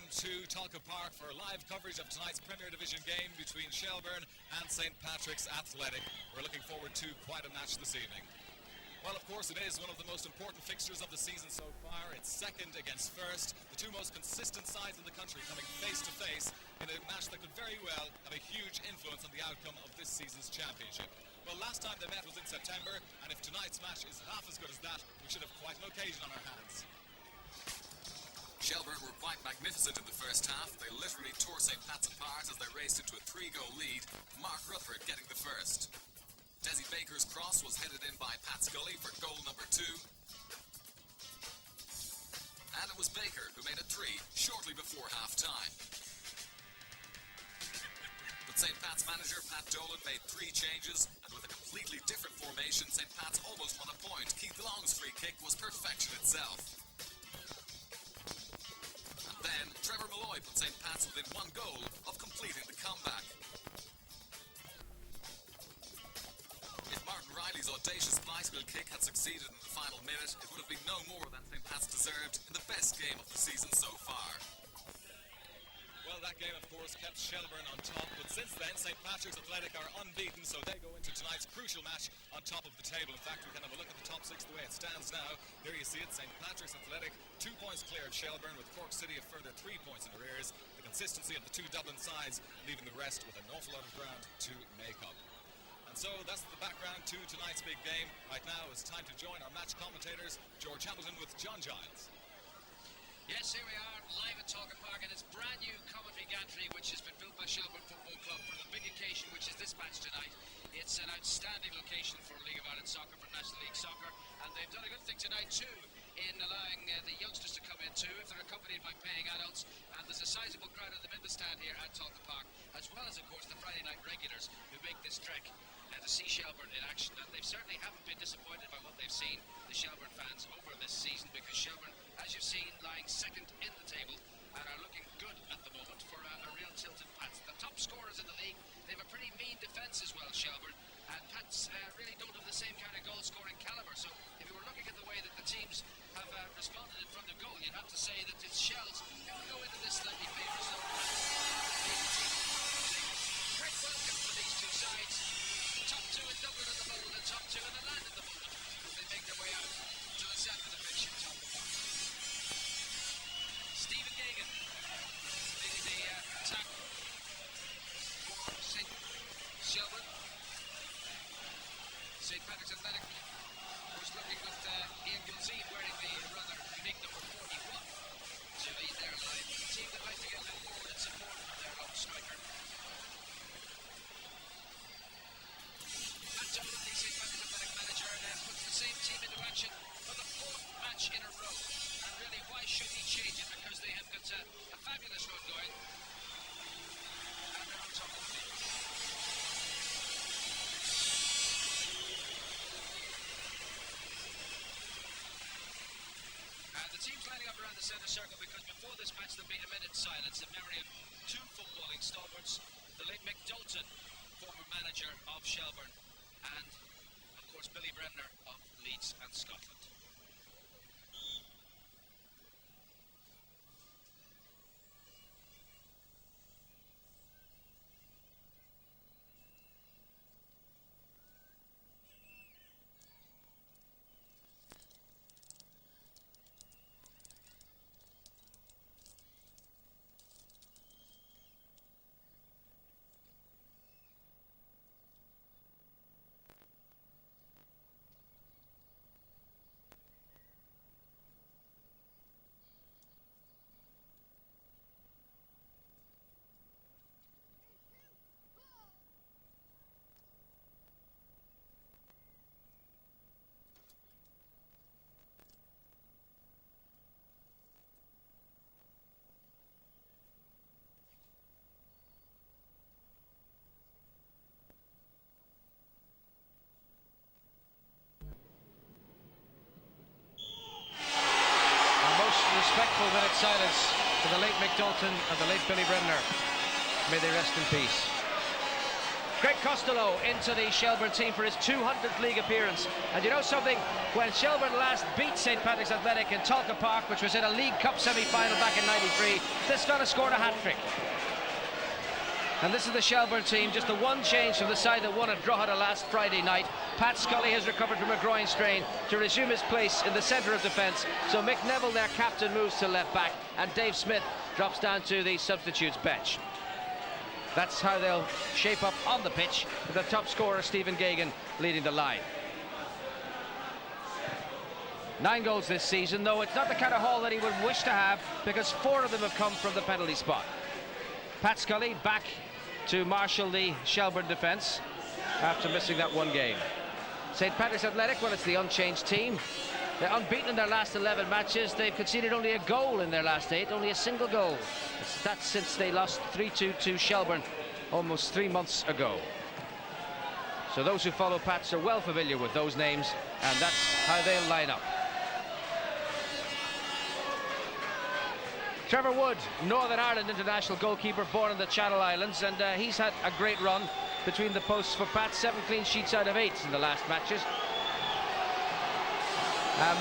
to Tolka Park for live coverage of tonight's Premier Division game between Shelbourne and St. Patrick's Athletic. We're looking forward to quite a match this evening. Well, of course, it is one of the most important fixtures of the season so far. It's second against first, the two most consistent sides in the country coming face to face in a match that could very well have a huge influence on the outcome of this season's championship. Well, last time they met was in September, and if tonight's match is half as good as that, we should have quite an occasion on our hands. Shelbourne were quite magnificent in the first half. They literally tore St. Pat's apart as they raced into a 3-goal lead, Mark Rutherford getting the first. Desi Baker's cross was headed in by Pat Scully for goal number 2. And it was Baker who made it 3 shortly before half-time. But St. Pat's manager Pat Dolan made 3 changes, and with a completely different formation, St. Pat's almost won a point. Keith Long's free kick was perfection itself. And then Trevor Malloy put St. Pat's within 1 goal of completing the comeback. If Martin Riley's audacious bicycle kick had succeeded in the final minute, it would have been no more than St. Pat's deserved in the best game of the season so far. Well, that game, of course, kept Shelbourne on top, but since then, St. Patrick's Athletic are unbeaten, so they go into tonight's crucial match on top of the table. In fact, we can have a look at the top 6 the way it stands now. There you see it, St. Patrick's Athletic, 2 points clear of Shelbourne, with Cork City a further 3 points in arrears. The consistency of the 2 Dublin sides, leaving the rest with an awful lot of ground to make up. And so that's the background to tonight's big game. Right now, it's time to join our match commentators, George Hamilton with John Giles. Yes, here we are, live at Tolka Park, and it's brand new commentary gantry which has been built by Shelbourne Football Club for the big occasion which is this match tonight. It's an outstanding location for League of Ireland Soccer, for National League Soccer, and they've done a good thing tonight too in allowing the youngsters to come in too if they're accompanied by paying adults, and there's a sizable crowd of them in the stand here at Tolka Park, as well as of course the Friday night regulars who make this trek to see Shelbourne in action, and they certainly haven't been disappointed by what they've seen, the Shelbourne fans, over this season, because Shelbourne, as you've seen, lying second in the table and are looking good at the moment for a real tilted Pats. The top scorers in the league, they have a pretty mean defence as well, Shelbourne, and Pats really don't have the same kind of goal-scoring calibre, so if you were looking at the way that the teams have responded in front of goal, you'd have to say that it's Shells who will go into this slightly favoured zone. Great welcome for these 2 sides. Top 2 in Dublin at the moment, and top 2 in the land at the moment, as they make their way out to the centre of the pitch at Tolka Park. Stephen Gagan leading the attack for St. Shelbourne. St. Patrick's Athletic was looking with Ian Gilzine wearing the rather unique number 41 to lead their line. A team that likes to get a little forward in support of their own striker. Dolan, the St. Patrick's Athletic manager, puts the same team into action for the 4th match in a row. And really, why should he change it? Because they have got a fabulous run going. And they're on top of the league. And the team's lining up around the centre circle because before this match there'll be a minute's silence in memory of 2 footballing stalwarts. The late Mick Dalton, former manager of Shelbourne, and, of course, Billy Bremner of Leeds and Scotland. Respectful minute silence for the late Mick Dalton and the late Billy Bremner. May they rest in peace. Greg Costello into the Shelbourne team for his 200th league appearance. And you know something? When Shelbourne last beat St. Patrick's Athletic in Tolka Park, which was in a League Cup semi-final back in '93, this fella scored a hat-trick. And this is the Shelbourne team, just the one change from the side that won at Drogheda last Friday night. Pat Scully has recovered from a groin strain to resume his place in the centre of defence. So Mick Neville, their captain, moves to left back, and Dave Smith drops down to the substitutes bench. That's how they'll shape up on the pitch, with the top scorer Stephen Gagan leading the line. 9 goals this season, though it's not the kind of haul that he would wish to have, because 4 of them have come from the penalty spot. Pat Scully back to marshal the Shelbourne defence after missing that 1 game. St. Patrick's Athletic, well, it's the unchanged team. They're unbeaten in their last 11 matches. They've conceded only a goal in their last 8, only a single goal. That's since they lost 3-2 to Shelbourne almost 3 months ago. So those who follow Pats are well familiar with those names, and that's how they'll line up. Trevor Wood, Northern Ireland international goalkeeper, born in the Channel Islands, and he's had a great run between the posts for Pat. 7 clean sheets out of 8 in the last matches.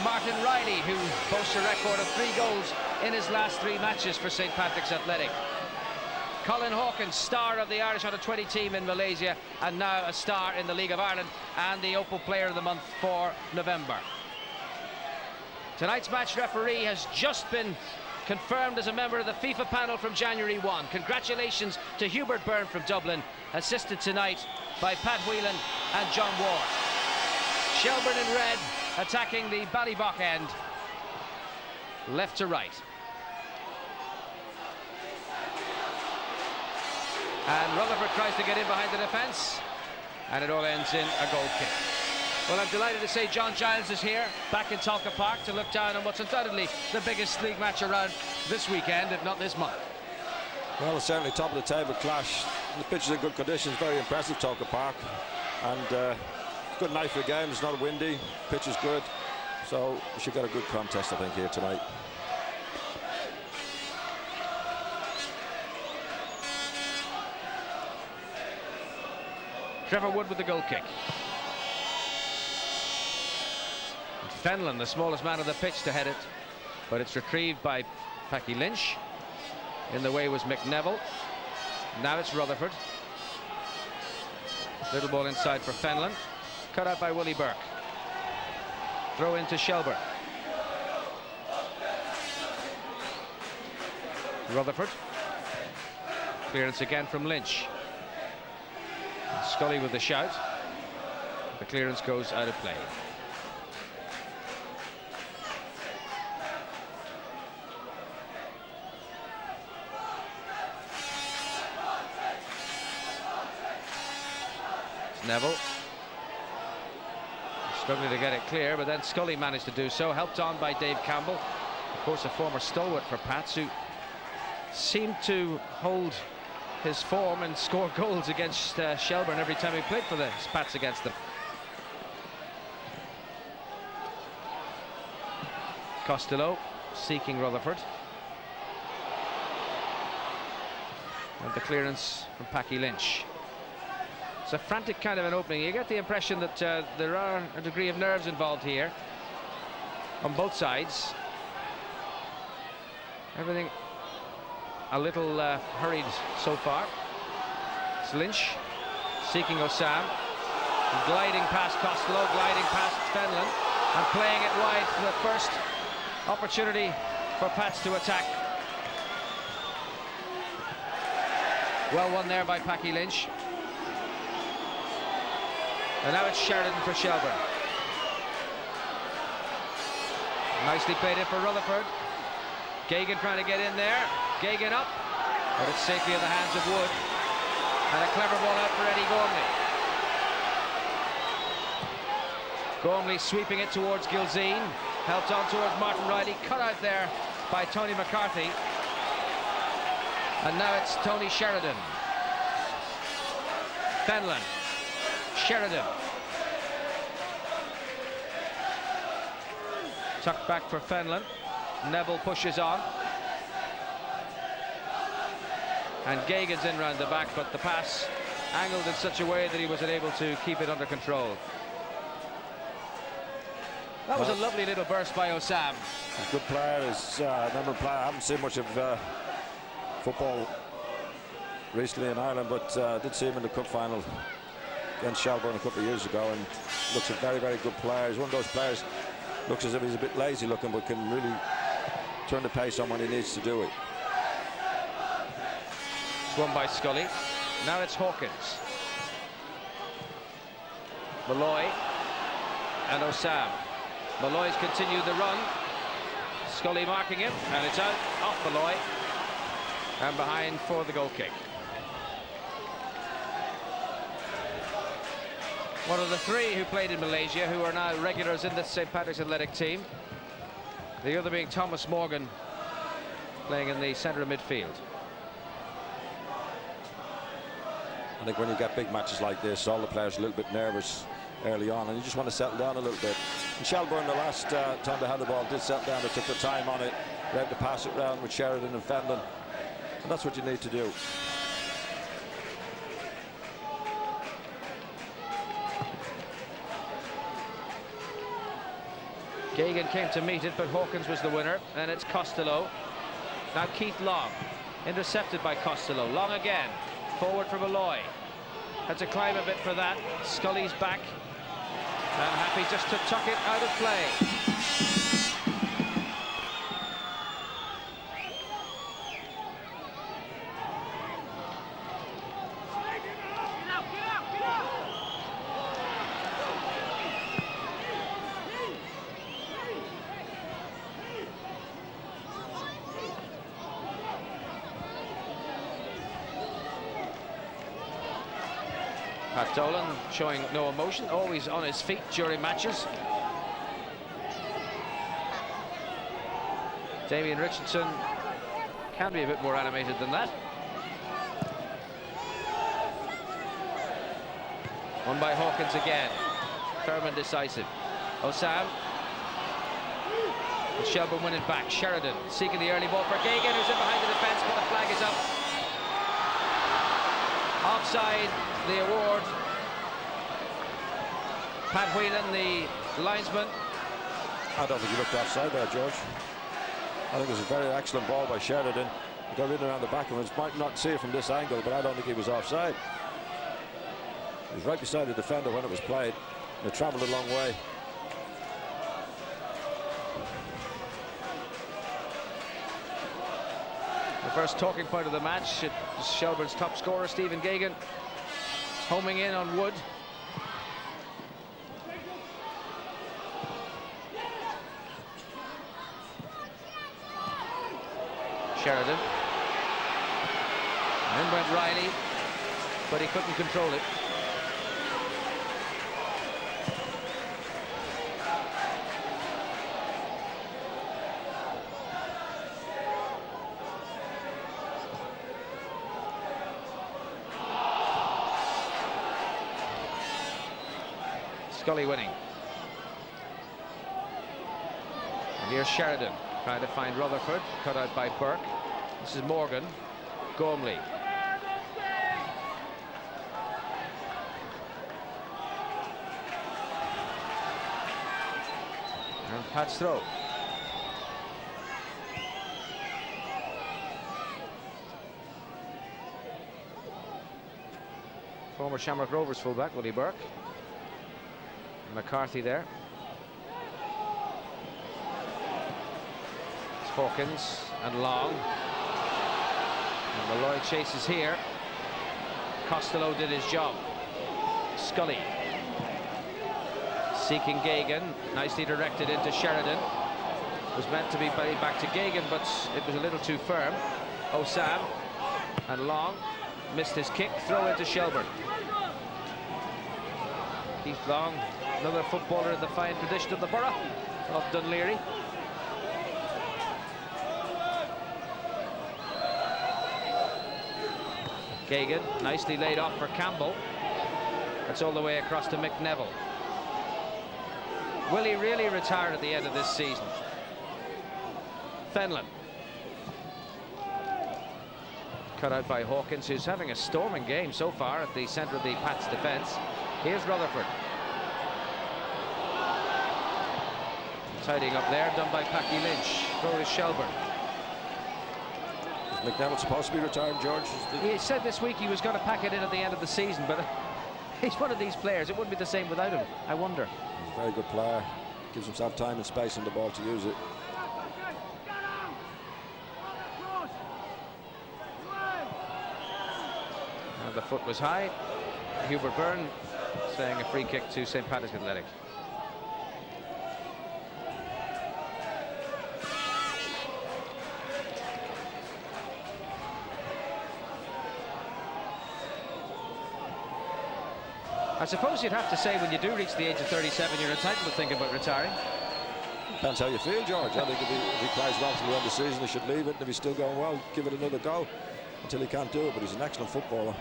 Martin Riley, who boasts a record of 3 goals in his last 3 matches for St. Patrick's Athletic. Colin Hawkins, star of the Irish under-20 team in Malaysia, and now a star in the League of Ireland and the Opal Player of the Month for November. Tonight's match referee has just been confirmed as a member of the FIFA panel from January 1. Congratulations to Hubert Byrne from Dublin, assisted tonight by Pat Whelan and John Ward. Shelbourne in red, attacking the Ballybock end, left to right. And Rutherford tries to get in behind the defence, and it all ends in a goal kick. Well, I'm delighted to say John Giles is here, back in Tolka Park, to look down on what's undoubtedly the biggest league match around this weekend, if not this month. Well, it's certainly top of the table clash. The pitch is in good conditions, very impressive, Tolka Park. And good night for the game, it's not windy, pitch is good. So we should get a good contest, I think, here tonight. Trevor Wood with the goal kick. Fenlon, the smallest man on the pitch, to head it, but it's retrieved by Packy Lynch. In the way was Mick Neville. Now it's Rutherford. Little ball inside for Fenlon. Cut out by Willie Burke. Throw into Shelbourne. Rutherford. Clearance again from Lynch. Scully with the shout. The clearance goes out of play. Neville struggling to get it clear, but then Scully managed to do so, helped on by Dave Campbell, of course a former stalwart for Pats, who seemed to hold his form and score goals against Shelbourne every time he played for the Pats against them. Costello seeking Rutherford, and the clearance from Packy Lynch. It's a frantic kind of an opening. You get the impression that there are a degree of nerves involved here on both sides. Everything a little hurried so far. It's Lynch seeking Osam, gliding past Costello, gliding past Fenlon, and playing it wide for the first opportunity for Pats to attack. Well won there by Packy Lynch. And now it's Sheridan for Shelbourne. Nicely played in for Rutherford. Gagan trying to get in there. Gagan up, but it's safely in the hands of Wood. And a clever ball out for Eddie Gormley. Gormley sweeping it towards Gilzine. Helped on towards Martin Riley. Cut out there by Tony McCarthy. And now it's Tony Sheridan. Fenlon. Sheridan. Tucked back for Fenlon. Neville pushes on. And Gagan's in round the back, but the pass angled in such a way that he was unable to keep it under control. That was a lovely little burst by Osam. He's a good player. He's a number player. I haven't seen much of football recently in Ireland, but did see him in the cup final against Shelbourne a couple of years ago, and looks a very, very good player. He's one of those players, looks as if he's a bit lazy looking, but can really turn the pace on when he needs to do it. It's won by Scully. Now it's Hawkins. Malloy and Osam. Malloy's continued the run. Scully marking him, and it's out off Malloy and behind for the goal kick. One of the three who played in Malaysia who are now regulars in the St. Patrick's Athletic team. The other being Thomas Morgan, playing in the centre of midfield. I think when you get big matches like this, all the players are a little bit nervous early on, and you just want to settle down a little bit. And Shelbourne, the last time they had the ball, did settle down. They took their time on it. They had to pass it round with Sheridan and Fenlon, and that's what you need to do. Gagan came to meet it, but Hawkins was the winner, and it's Costello. Now Keith Long, intercepted by Costello. Long again, forward for Malloy. Had to climb a bit for that. Scully's back, and happy just to tuck it out of play. Pat Dolan showing no emotion, always on his feet during matches. Damien Richardson can be a bit more animated than that. Won by Hawkins again. Firm and decisive. Osam. And Shelbourne winning back. Sheridan seeking the early ball for Gagan, who's in behind the defence, but the flag is up. Offside, the award. Pat Whelan, the linesman. I don't think he looked offside there, George. I think it was a very excellent ball by Sheridan. He got in around the back of him. Might not see it from this angle, but I don't think he was offside. He was right beside the defender when it was played. And it travelled a long way. The first talking point of the match, it was Shelbourne's top scorer, Stephen Gagan, homing in on Wood. Sheridan. And then went Riley, but he couldn't control it. Scully winning. And here's Sheridan trying to find Rutherford, cut out by Burke. This is Morgan. Gormley. And Pat's throw. Former Shamrock Rovers fullback Willie Burke. McCarthy there. It's Hawkins and Long. And Malloy chases here. Costello did his job. Scully. Seeking Gagan. Nicely directed into Sheridan. Was meant to be played back to Gagan, but it was a little too firm. Osam and Long missed his kick. Throw into Shelbourne. Keith Long, another footballer in the fine tradition of the borough of Dunleary. Gagan, nicely laid off for Campbell. That's all the way across to Mick Neville. Will he really retire at the end of this season? Fenlon. Cut out by Hawkins, who's having a storming game so far at the centre of the Pats defence. Here's Rutherford. Tidying up there, done by Packy Lynch. Throw is Shelbourne. Is McNeville supposed to be retiring, George? He said this week he was going to pack it in at the end of the season, but he's one of these players. It wouldn't be the same without him, I wonder. He's a very good player. Gives himself time and space on the ball to use it. And the foot was high. Hubert Byrne saying a free kick to St. Patrick's Athletic. I suppose you'd have to say when you do reach the age of 37, you're entitled to think about retiring. Depends how you feel, George. I think if he plays well till the end of the season, he should leave it. And if he's still going well, give it another go until he can't do it. But he's an excellent footballer.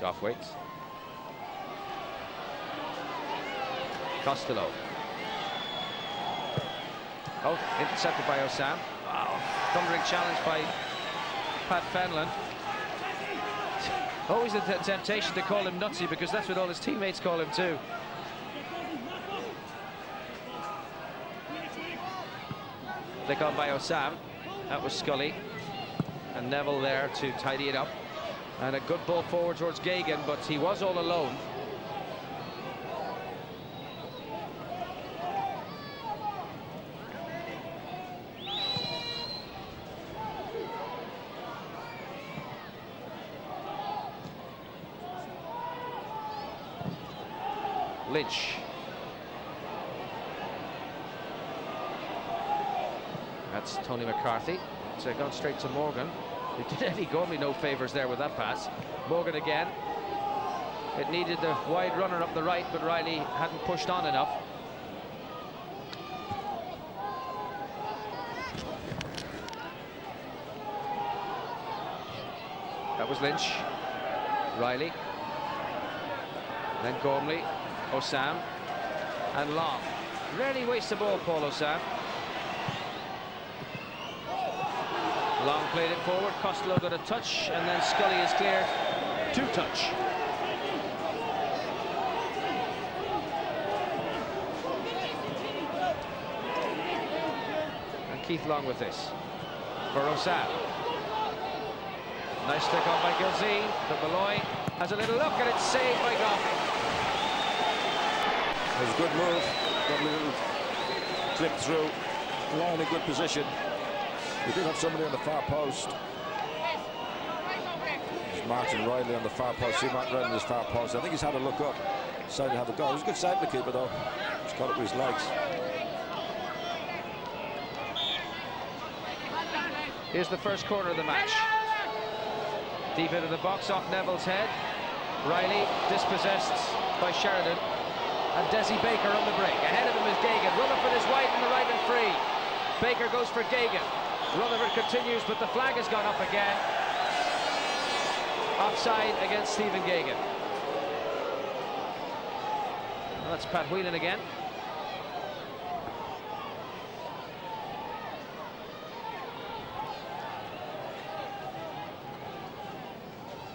Goff waits. Costello. Oh, intercepted by Osam. Wow. Thundering challenge by Pat Fenlon. Always a temptation to call him nutsy, because that's what all his teammates call him too. Flick on by Osam. That was Scully. And Neville there to tidy it up. And a good ball forward towards Gagan, but he was all alone. Lynch. That's Tony McCarthy. So gone straight to Morgan. He did Eddie Gormley no favours there with that pass. Morgan again. It needed the wide runner up the right, but Riley hadn't pushed on enough. That was Lynch. Riley. Then Gormley. Osam. And Long. Rarely wastes the ball, Paul Osam. Long played it forward, Costello got a touch, and then Scully is cleared to touch. And Keith Long with this. For Osam. Nice stick on by Gilzine, but Malloy has a little look, and it's saved by Goff. It was a good move. Got a little clip through. Long in a good position. We did have somebody on the far post. There's Martin Riley on the far post. See Martin Riley on his far post. I think he's had a look up. Decided to have a go. It was a good save to the keeper, though. He's caught it with his legs. Here's the first corner of the match. Deep into the box, off Neville's head. Riley dispossessed by Sheridan. And Desi Baker on the break. Ahead of him is Gagan. Rutherford is wide on the right and free. Baker goes for Gagan. Rutherford continues, but the flag has gone up again. Offside against Stephen Gagan. Well, that's Pat Whelan again.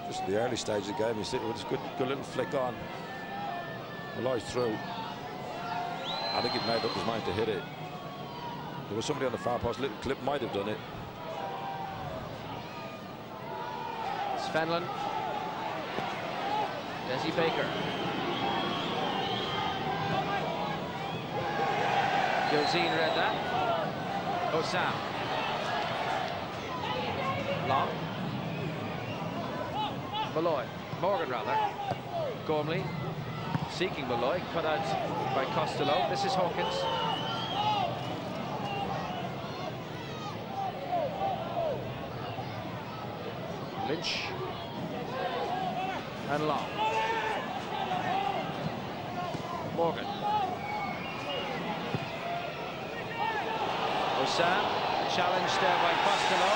Just at the early stage of the game, you see it was a good little flick on. Malloy through. I think he made up his mind to hit it. There was somebody on the far post. Little clip might have done it. It's Fenlon. Desi Baker. Gilzine read that. Osam. Long. Malloy. Morgan, rather. Gormley. Seeking Malloy. Cut out by Costello. This is Hawkins. Lynch and Long. Morgan. Osam challenged there by Costello.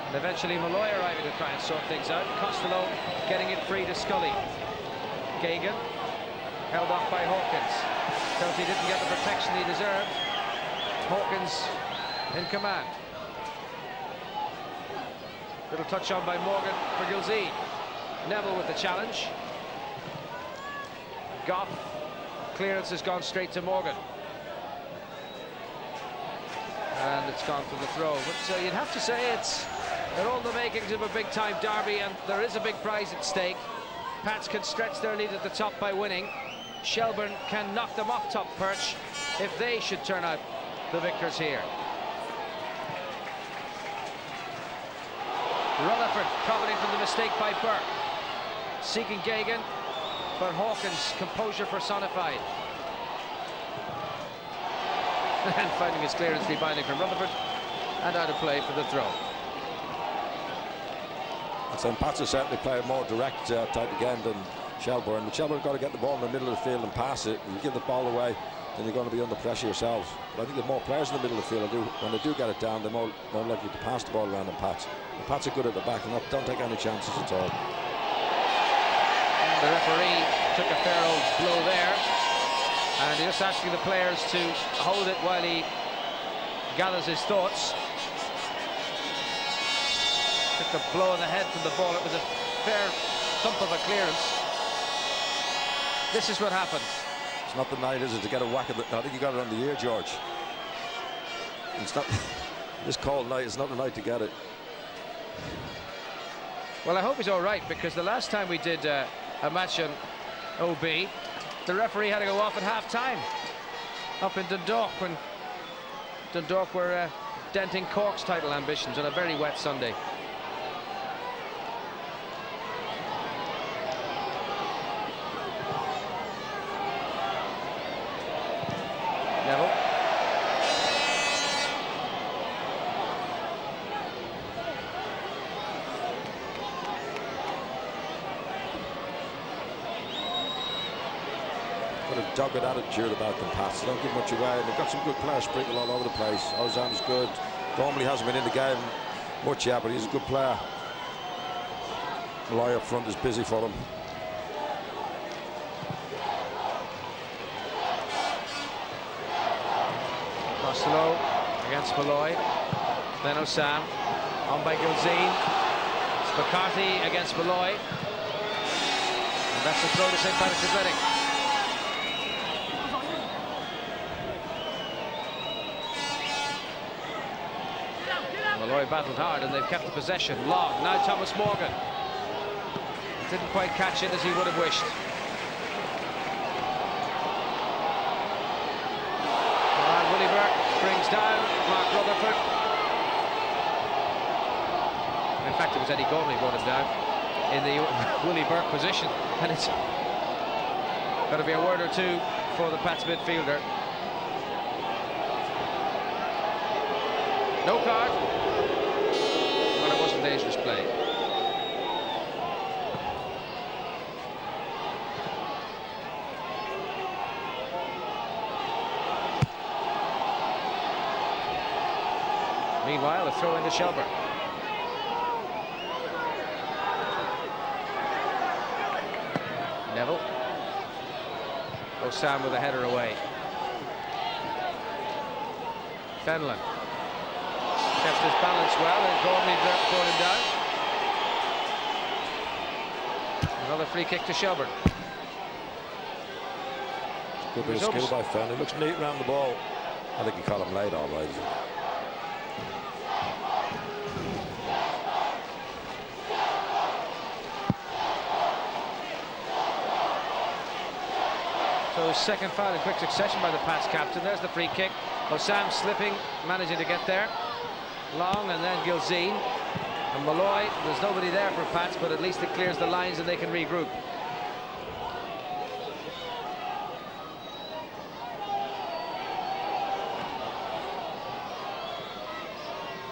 And eventually Malloy arriving to try and sort things out. Costello getting it free to Scully. Gagan held off by Hawkins. Felt he didn't get the protection he deserved. Hawkins in command. Little touch on by Morgan for Gilzine. Neville with the challenge. Goff. Clearance has gone straight to Morgan. And it's gone for the throw. But you'd have to say they're all the makings of a big-time derby, and there is a big prize at stake. Pats can stretch their lead at the top by winning. Shelbourne can knock them off top perch if they should turn out the victors here. Rutherford profiting from the mistake by Burke. Seeking Gagan, but Hawkins, composure personified. And finding his clearance, rebounding from Rutherford, and out of play for the throw. So Pats are certainly playing more direct type of game than Shelbourne. But Shelbourne have got to get the ball in the middle of the field and pass it. If you give the ball away, then you're going to be under pressure yourselves. But I think there's more players in the middle of the field. When they do get it down, they're more likely to pass the ball around than Pats. The Pats are good at the back and don't take any chances at all. The referee took a fair old blow there, and just asking the players to hold it while he gathers his thoughts. Took a blow in the head from the ball. It was a fair thump of a clearance. This is what happened. It's not the night, is it, to get a whack at I think you got it on the ear, George. It's not this cold night. It's not the night to get it. Well, I hope he's all right, because the last time we did a match on OB, the referee had to go off at half-time up in Dundalk, when Dundalk were denting Cork's title ambitions on a very wet Sunday. Neville. Got a dogged attitude about them, Pats. They don't give much away. And they've got some good players sprinkled all over the place. Osam's good. Gormley hasn't been in the game much yet, but he's a good player. Malloy up front is busy for them. Costello against Malloy. Then Osam on by Gilzine. It's McCarthy against Malloy. And that's the throw to St. Patrick's Athletic. Malloy battled hard, and they've kept the possession. Long. Now Thomas Morgan. Didn't quite catch it as he would have wished. Willie Burke brings down Mark Rutherford. In fact, it was Eddie Gormley brought him down in the Willie Burke position, and it's got to be a word or two for the Pats midfielder. No card. Well, it wasn't dangerous play. Meanwhile, a throw into Shelbourne. Neville. Osam with a header away. Fenlon kept his balance well, and Gormley brought him down. Another free kick to Shelbourne. Good bit of skill by Fenlon. He looks neat around the ball. I think he caught him late, all right. So second foul in quick succession by the Pats captain. There's the free kick. Osam slipping, managing to get there. Long, and then Gilzine. And Malloy, there's nobody there for Pats, but at least it clears the lines and they can regroup.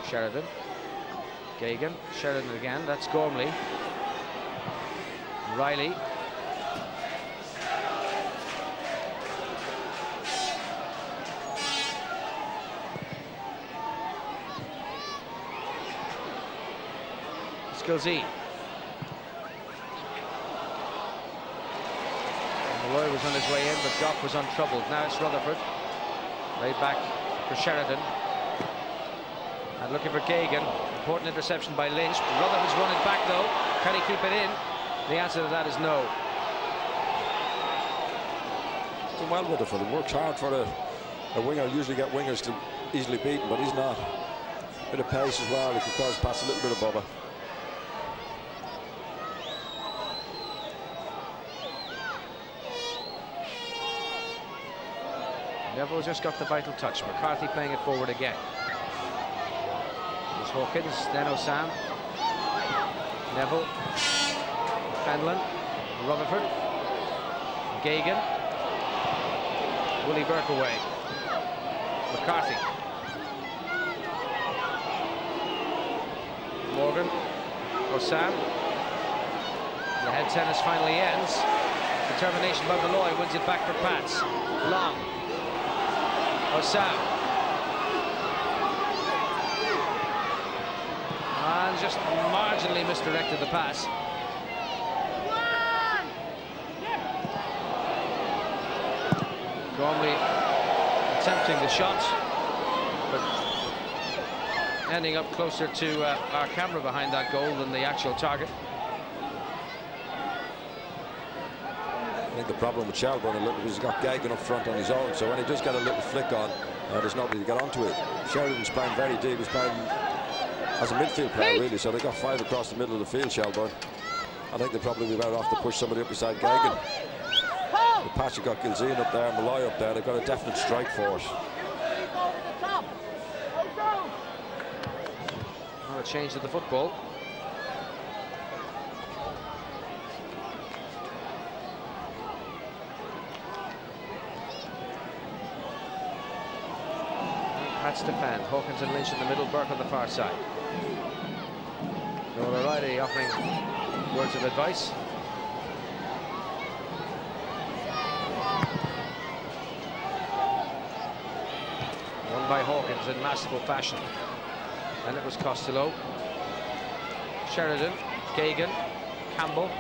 Sheridan. Gagan. Sheridan again. That's Gormley. Riley. Gilzine. Malloy was on his way in, but Goff was untroubled. Now it's Rutherford. Laid back for Sheridan. And looking for Gagan. Important interception by Lynch. Rutherford's running back though. Can he keep it in? The answer to that is no. Doing well, Rutherford. He works hard for a winger. Usually get wingers to easily beaten, but he's not. Bit of pace as well. He can cause pass a little bit above it. Neville just got the vital touch. McCarthy playing it forward again. There's Hawkins, then Osam. Neville. Fenlon. Rutherford. Gagan. Willie Burke away. McCarthy. Morgan. Osam. The head tennis finally ends. Determination by Malloy, wins it back for Pats. Long. Osam. And just marginally misdirected the pass. Gormley attempting the shot, but ending up closer to our camera behind that goal than the actual target. I think the problem with Shelbourne a little is he's got Gagan up front on his own, so when he does get a little flick on, there's nobody to get onto it. Sheridan's playing very deep. He's playing as a midfield player, really, so they got 5 across the middle of the field, Shelbourne. I think they'd probably be better off to push somebody up beside Gagan. The patch have got Gilzean up there, Malloy up there. They've got a definite strike force. Well, a change to the football. Pat's defend. Hawkins and Lynch in the middle, Burke on the far side. Noel O'Reilly offering words of advice. Won by Hawkins in masterful fashion. And it was Costello. Sheridan, Gagan, Campbell.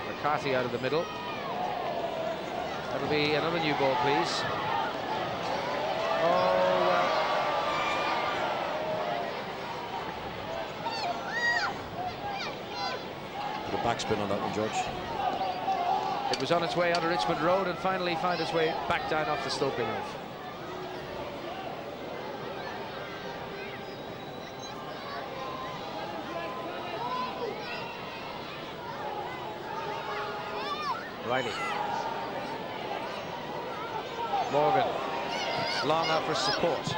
McCarthy out of the middle. That'll be another new ball, please. Oh, well. Put a backspin on that one, George. It was on its way out of Richmond Road and finally found its way back down off the sloping roof. Riley. Morgan. Long out for support.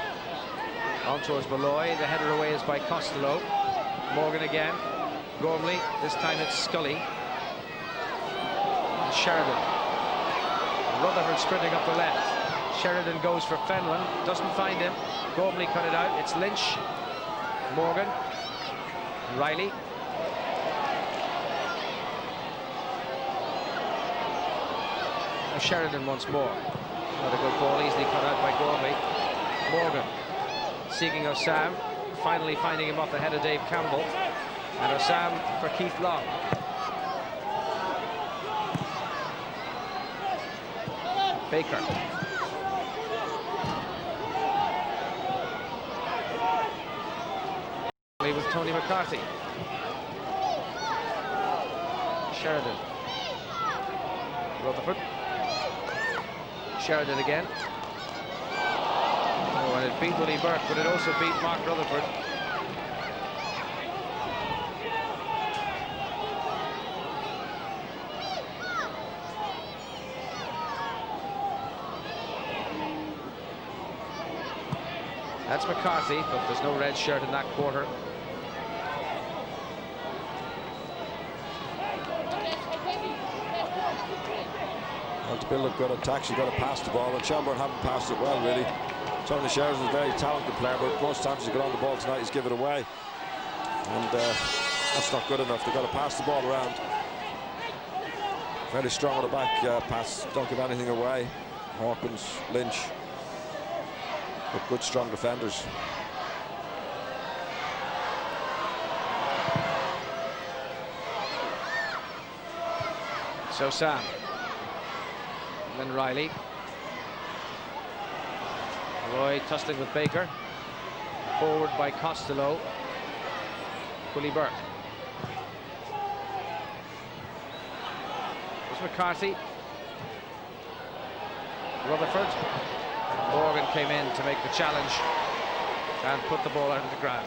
On towards Malloy. The header away is by Costello. Morgan again. Gormley. This time it's Scully. And Sheridan. Rutherford sprinting up the left. Sheridan goes for Fenlon. Doesn't find him. Gormley cut it out. It's Lynch. Morgan. Riley. Sheridan once more. Not a good ball, easily cut out by Gormley. Morgan seeking Osam, finally finding him off the head of Dave Campbell. And Osam for Keith Long. Baker. With Tony McCarthy. Sheridan. Rutherford. Sheridan again. Oh, and it beat Willie Burke, but it also beat Mark Rutherford. That's McCarthy, but there's no red shirt in that quarter. Well, to build a good attack, you've got to pass the ball, and Shelbourne haven't passed it well, really. Tony Sheridan's a very talented player, but most times he's got on the ball tonight, he's given it away. And that's not good enough. They've got to pass the ball around. Very strong on the back pass, don't give anything away. Hawkins, Lynch, but good, strong defenders. Osam. And then Riley. Roy tussling with Baker. Forward by Costello. Willie Burke. There's McCarthy. Rutherford. Morgan came in to make the challenge and put the ball out of the ground.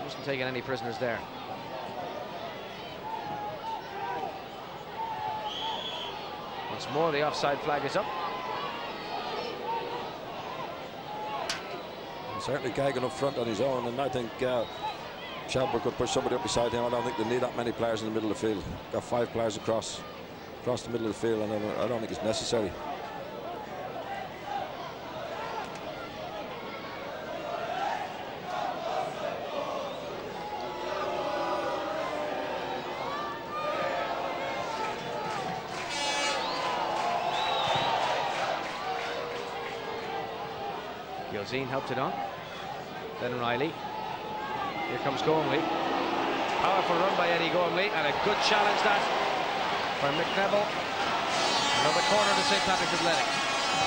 Wasn't taking any prisoners there. Once more, the offside flag is up. Certainly Gagan up front on his own, and I think Shelbourne could push somebody up beside him. I don't think they need that many players in the middle of the field. Got 5 players across the middle of the field, and I don't think it's necessary. Gilzine helped it on. Then Riley. Here comes Gormley. Powerful run by Eddie Gormley, and a good challenge that by McNeville. Another corner to St. Patrick's Athletic.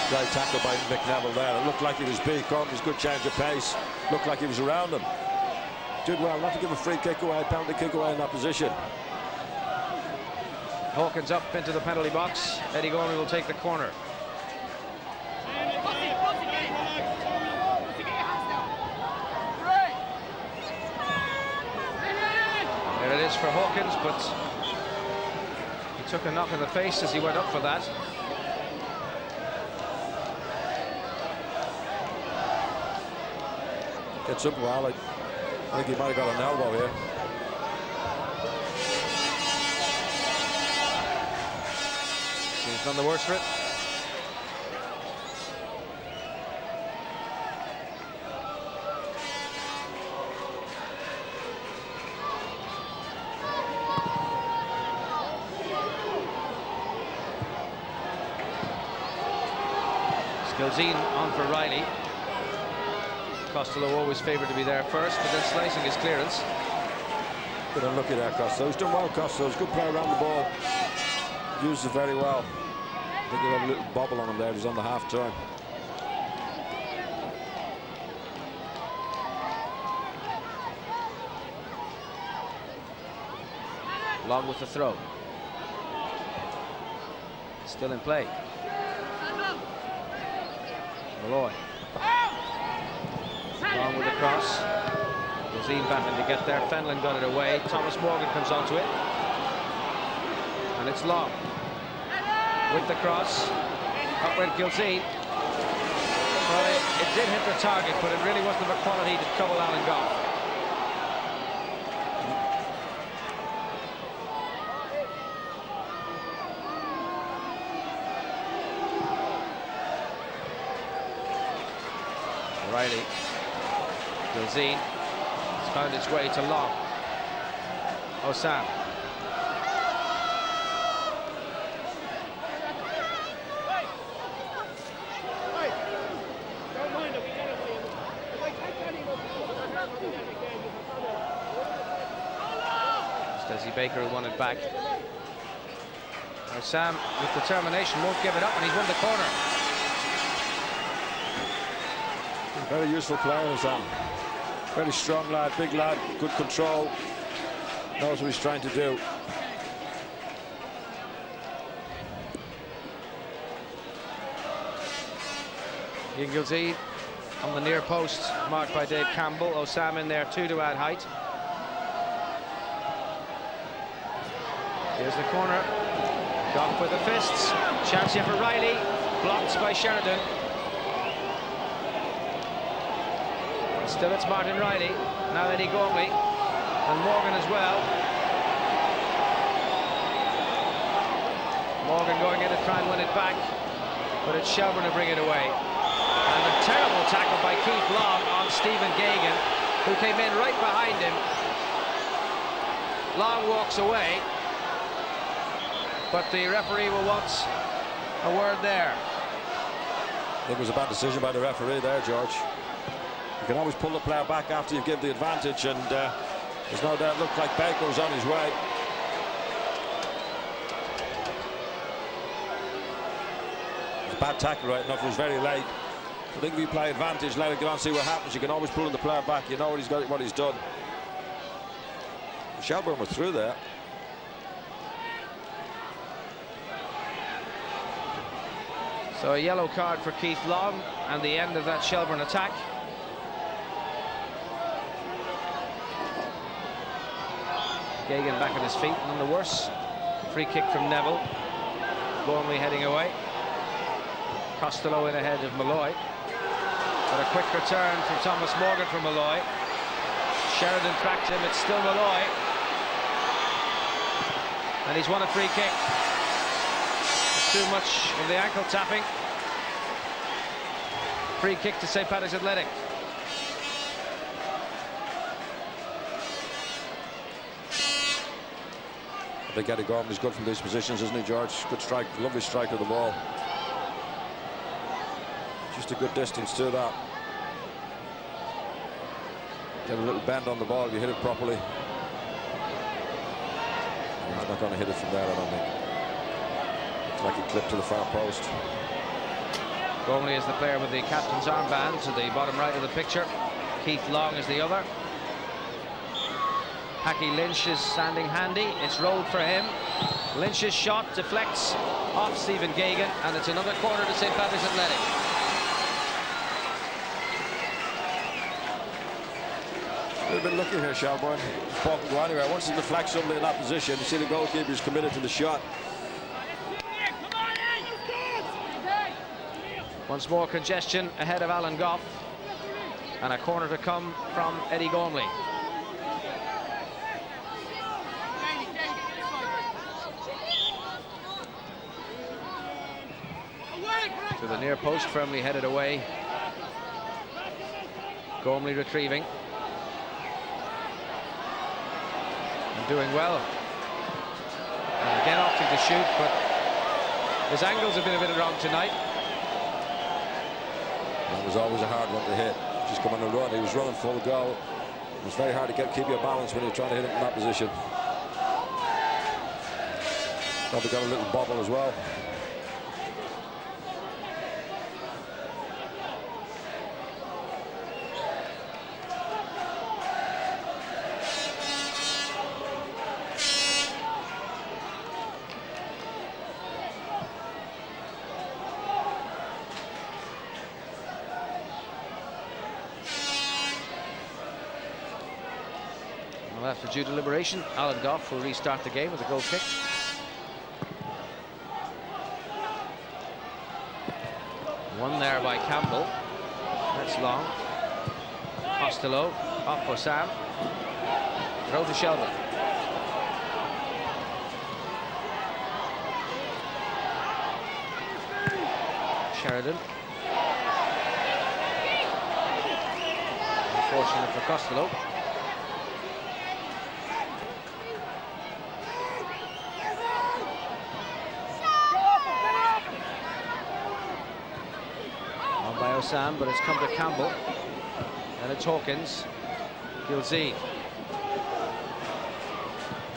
Great tackle by McNeville there. It looked like he was beat. Gormley's good change of pace. Looked like he was around him. Did well not to give a free kick away, penalty kick away in that position. Hawkins up into the penalty box. Eddie Gormley will take the corner. There it is for Hawkins, but he took a knock in the face as he went up for that. Gets up well. I think he might have got an elbow here. He's none the worse for it. Gilzine on for Riley. Costello always favoured to be there first, but then slicing his clearance. Bit unlucky there, Costello. He's done well, Costello. He's a good player around the ball. Used it very well. I think he got a little bobble on him there. He's on the half turn. Long with the throw. Still in play. Malloy. Long with the cross. Gilzine battling to get there. Fenlon got it away. Thomas Morgan comes onto it. And it's Long. With the cross. Up went Gilzine. Well, it did hit the target, but it really wasn't of a quality to trouble Alan Goff. Riley. Gilzine has found its way to Long. Osam. Stacey Baker will won it back. Osam with determination won't give it up, and he's won the corner. Very useful player, Sam. Very strong lad, big lad, good control. Knows what he's trying to do. Ian Gilzine on the near post, marked by Dave Campbell. Osam in there too to add height. Here's the corner. Goff with the fists. Chance here for Riley. Blocked by Sheridan. Still it's Martin Riley. Now Eddie Gormley. And Morgan as well. Morgan going in to try and win it back. But it's Shelbourne to bring it away. And a terrible tackle by Keith Long on Stephen Gagan, who came in right behind him. Long walks away. But the referee will want a word there. I think it was a bad decision by the referee there, George. You can always pull the player back after you give the advantage, and there's no doubt it looked like Baker was on his way. It was a bad tackle, right enough. It was very late. I think if you play advantage, let it go on, see what happens. You can always pull the player back. You know what he's got, what he's done. Shelbourne was through there. So a yellow card for Keith Long, and the end of that Shelbourne attack. Geoghegan back at his feet, none the worse. Free kick from Neville. Gormley heading away. Costello in ahead of Malloy. But a quick return from Thomas Morgan from Malloy. Sheridan tracked him, it's still Malloy. And he's won a free kick. Too much of the ankle tapping. Free kick to St. Patrick's Athletic. I think Eddie Gormley's good from these positions, isn't he, George? Good strike, lovely strike of the ball. Just a good distance to that. Get a little bend on the ball if you hit it properly. He's not going to hit it from there, I don't think. Looks like a clip to the far post. Gormley is the player with the captain's armband to the bottom right of the picture. Keith Long is the other. Hacky Lynch is standing handy. It's rolled for him. Lynch's shot deflects off Stephen Geoghegan, and it's another corner to St. Patrick's Athletic. A little bit lucky here, Shelbourne. Ball can go anywhere. Once it deflects somebody in that position, you see the goalkeeper's committed to the shot. Once more congestion ahead of Alan Goff, and a corner to come from Eddie Gormley. To the near post, firmly headed away. Gormley retrieving. And doing well. And again opting to shoot, but his angles have been a bit wrong tonight. That was always a hard one to hit. Just coming on a run. He was running full goal. It was very hard to keep your balance when you're trying to hit it in that position. Probably got a little bobble as well. After due deliberation, Alan Goff will restart the game with a goal kick. One there by Campbell. That's long. Costello off for Sam. Throw to Shelbourne. Sheridan. Unfortunate for Costello. Osam, but it's come to Campbell, and it's Hawkins. Gilzee,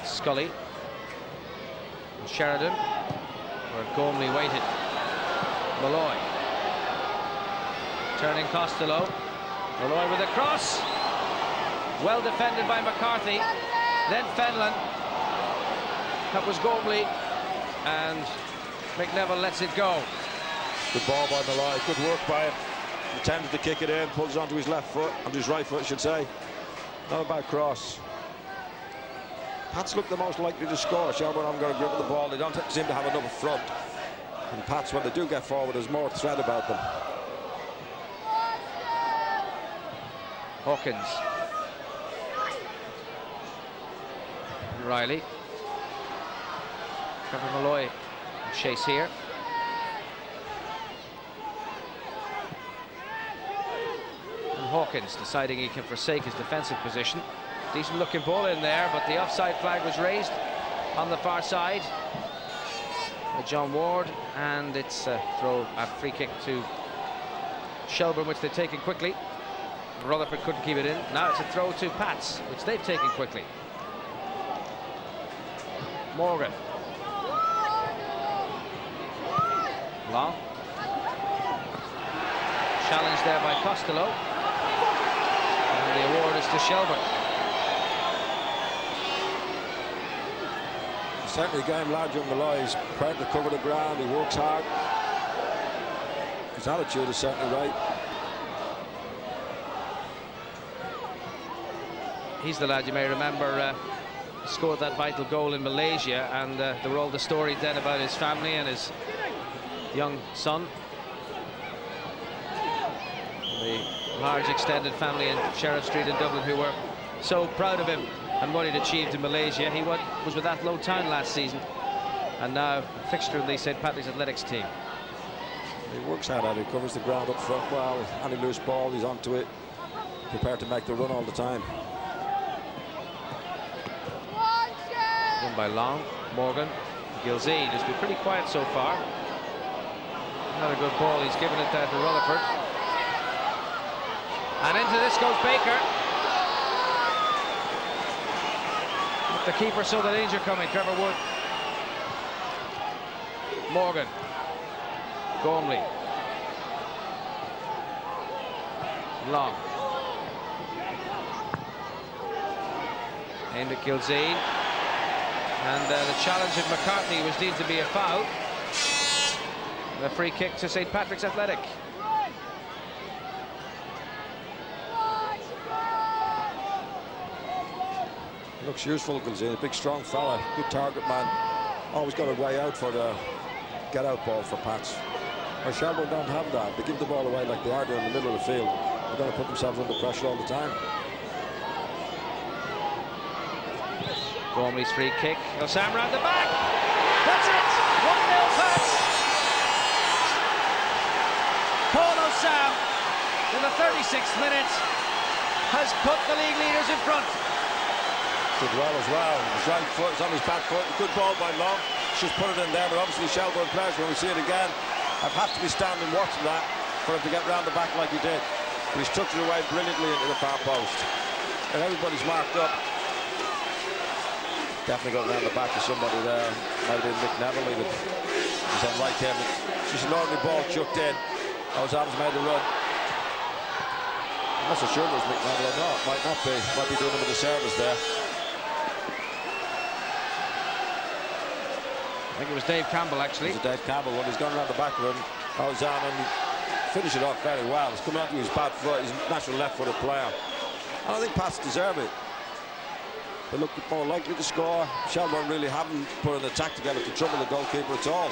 Scully, and Sheridan, where Gormley waited. Malloy, turning Costello. Malloy with a cross, well defended by McCarthy. Then Fenlon. That was Gormley, and McNeville lets it go. Good ball by Malloy, good work by him. Intended to kick it in, pulls it onto his left foot, onto his right foot, I should say. Not a bad cross. Pats look the most likely to score. Shelbourne haven't got a grip of the ball. They don't seem to have enough front. And Pats, when they do get forward, there's more threat about them. Hawkins. And Riley. Trevor Malloy chase here. Hawkins deciding he can forsake his defensive position. Decent looking ball in there, but the offside flag was raised on the far side by John Ward, and it's a free kick to Shelbourne, which they've taken quickly. Rutherford couldn't keep it in. Now it's a throw to Pats, which they've taken quickly. Morgan. Long. Challenge there by Costello. And the award is to Shelbourne. Certainly a game larger than the lie. He's prepared to cover the ground. He works hard. His attitude is certainly right. He's the lad you may remember scored that vital goal in Malaysia, and there were all the stories then about his family and his young son. The large extended family in Sheriff Street in Dublin who were so proud of him and what he'd achieved in Malaysia. He was with Athlone Town last season and now a fixture in the St. Patrick's Athletics team. He works hard at it, covers the ground up front well. Any loose ball, he's onto it, prepared to make the run all the time. Run by Long, Morgan, Gilzee has been pretty quiet so far. Another good ball, he's given it there to Rutherford. And into this goes Baker. The keeper saw the danger coming, Trevor Wood. Morgan. Gormley. Long. Aimed at Gilzee. And the challenge of McCarthy was deemed to be a foul. And a free kick to St. Patrick's Athletic. Looks useful, Gilzee, a big strong fella, good target man. Always got a way out for the get out ball for Pats. Or Shelbourne don't have that. They give the ball away like they are doing in the middle of the field. They're going to put themselves under pressure all the time. Gormley's free kick. Osam round the back. That's it. 1-0 Pats. Paul Osam in the 36th minute has put the league leaders in front. Did well as well. His right foot is on his back foot. Good ball by Long. Just put it in there, but obviously Shelbourne players, when we see it again, I'd have to be standing watching that for him to get round the back like he did. But he's tucked it away brilliantly into the far post. And everybody's marked up. Definitely got round the back of somebody there. Might have been Mick Neville even. He's on right here. Just an ordinary ball chucked in. Osam's made the run. I'm not so sure it was Mick Neville or not. Might not be. Might be doing him with the service there. I think it was Dave Campbell, actually. It was Dave Campbell when he's gone around the back of him. Osam and finish it off very well. He's coming onto his bad foot. He's a natural left-footed player. I don't think Pats deserve it. They look more likely to score. Shelbourne really haven't put an attack together to trouble the goalkeeper at all.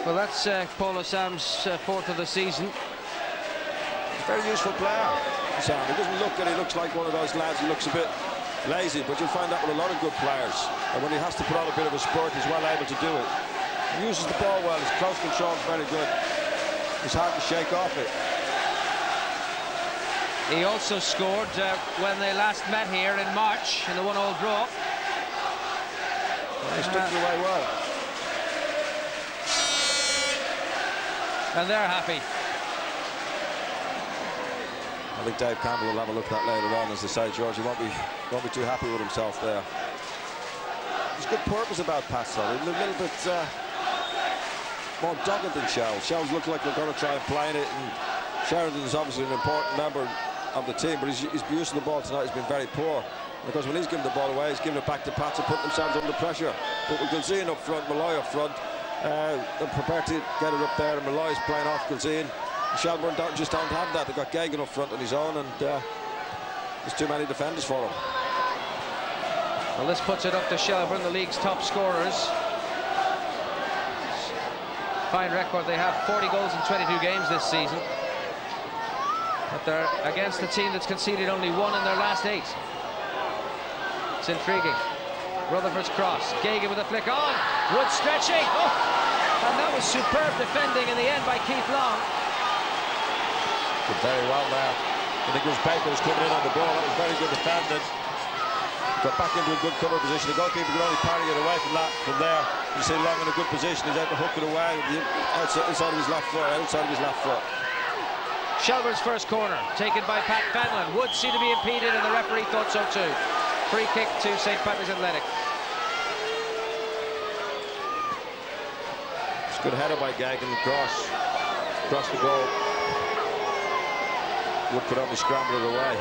Well, that's Paul Osam's fourth of the season. He's a very useful player, Sam. He doesn't look good. He looks like one of those lads who looks a bit lazy, but you'll find that with a lot of good players. And when he has to put on a bit of a spurt, he's well able to do it. He uses the ball well. His close control is very good. It's hard to shake off it. He also scored when they last met here in March in the 1-1 draw. He's tucked it away well. And they're happy. I think Dave Campbell will have a look at that later on. As they say, George, he won't be too happy with himself there. There's good purpose about Pats, though. A little bit more dogged than Shells. Shells look like they're going to try and play it, and Sheridan is obviously an important member of the team, but his use of the ball tonight has been very poor. Because when he's giving the ball away, he's giving it back to Pats and putting themselves under pressure. But with Gilzee up front, Malloy up front, they're prepared to get it up there, and Malloy's playing off Gilzee. Shelbourne just don't have that. They've got Gagan up front on his own, and there's too many defenders for him. Well, this puts it up to Shelbourne, the league's top scorers. Fine record. They have 40 goals in 22 games this season. But they're against a team that's conceded only one in their last 8. It's intriguing. Rutherford's cross. Gagan with a flick on. Wood stretching. Oh! And that was superb defending in the end by Keith Long. Did very well there. I think it was Baker was coming in on the ball. That was very good defending. got back into a good cover position. The goalkeeper could only parry it away from there. You see Long in a good position. He's able to hook it away inside of his left foot. Shelbourne's first corner, taken by Pat Fenlon. Would seem to be impeded, and the referee thought so too. Free kick to St. Patrick's Athletic. It's a good header by Gagan across the goal. Wood could only scramble it away.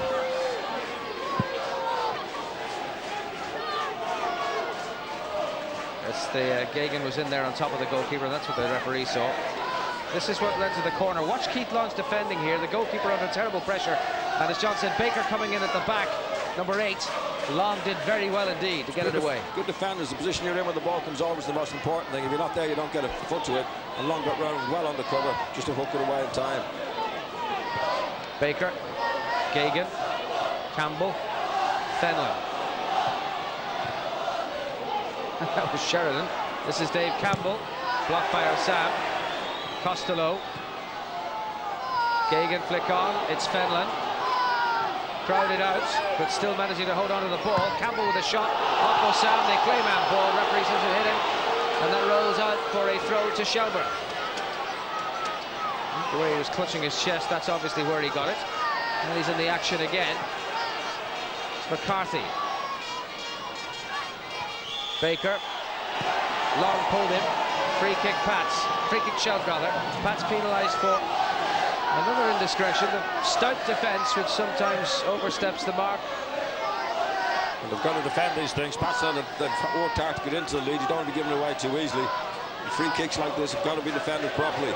Gagan was in there on top of the goalkeeper, and that's what the referee saw. This is what led to the corner. Watch Keith Long's defending here. The goalkeeper under terrible pressure. And as John said, Baker coming in at the back, number 8. Long did very well indeed to get it away. Good defenders. The position you're in when the ball comes over is the most important thing. If you're not there, you don't get a foot to it. And Long got round well under cover just to hook it away in time. Baker, Gagan, Campbell, Fenlon. That was Sheridan. This is Dave Campbell, blocked by Osam. Costello. Gagan flick on. It's Fenlon. Crowded out, but still managing to hold on to the ball. Campbell with a shot off Osam. They claim handball. Referee says it hit him, and that rolls out for a throw to Shelbourne. The way he was clutching his chest, that's obviously where he got it. And he's in the action again. It's McCarthy. Baker. Long pulled him. Free kick Pats. Free kick Shelb rather. Pats penalised for another indiscretion. The stout defence which sometimes oversteps the mark. And they've got to defend these things. Pats said they've worked hard to get into the lead. You don't want to be given away too easily. And free kicks like this have got to be defended properly.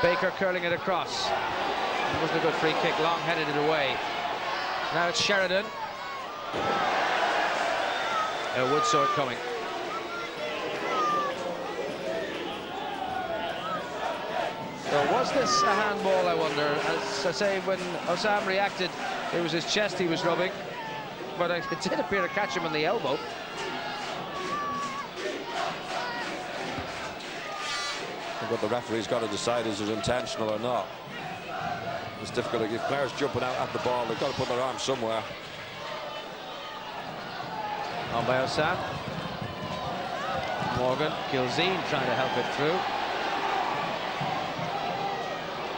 Baker curling it across. It wasn't a good free kick. Long headed it away. Now it's Sheridan. Wood saw it coming. So was this a handball, I wonder? As I say, when Osam reacted, it was his chest he was rubbing, but it did appear to catch him on the elbow. What the referee's got to decide is it intentional or not. It's difficult. If players jumping out at the ball, they've got to put their arms somewhere. On by Osam. Morgan, Gilzine trying to help it through.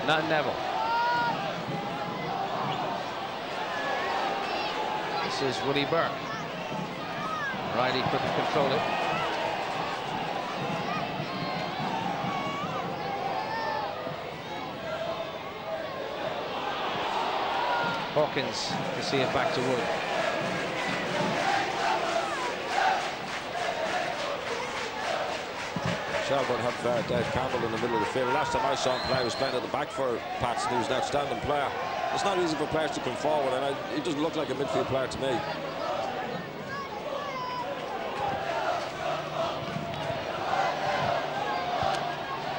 Not Neville. This is Woody Burke. Riley couldn't control it. Hawkins to see it back to Wood. Shelbourne have Dave Campbell in the middle of the field. Last time I saw him play, he was playing at the back for Pats, and he was an outstanding player. It's not easy for players to come forward, and he doesn't look like a midfield player to me.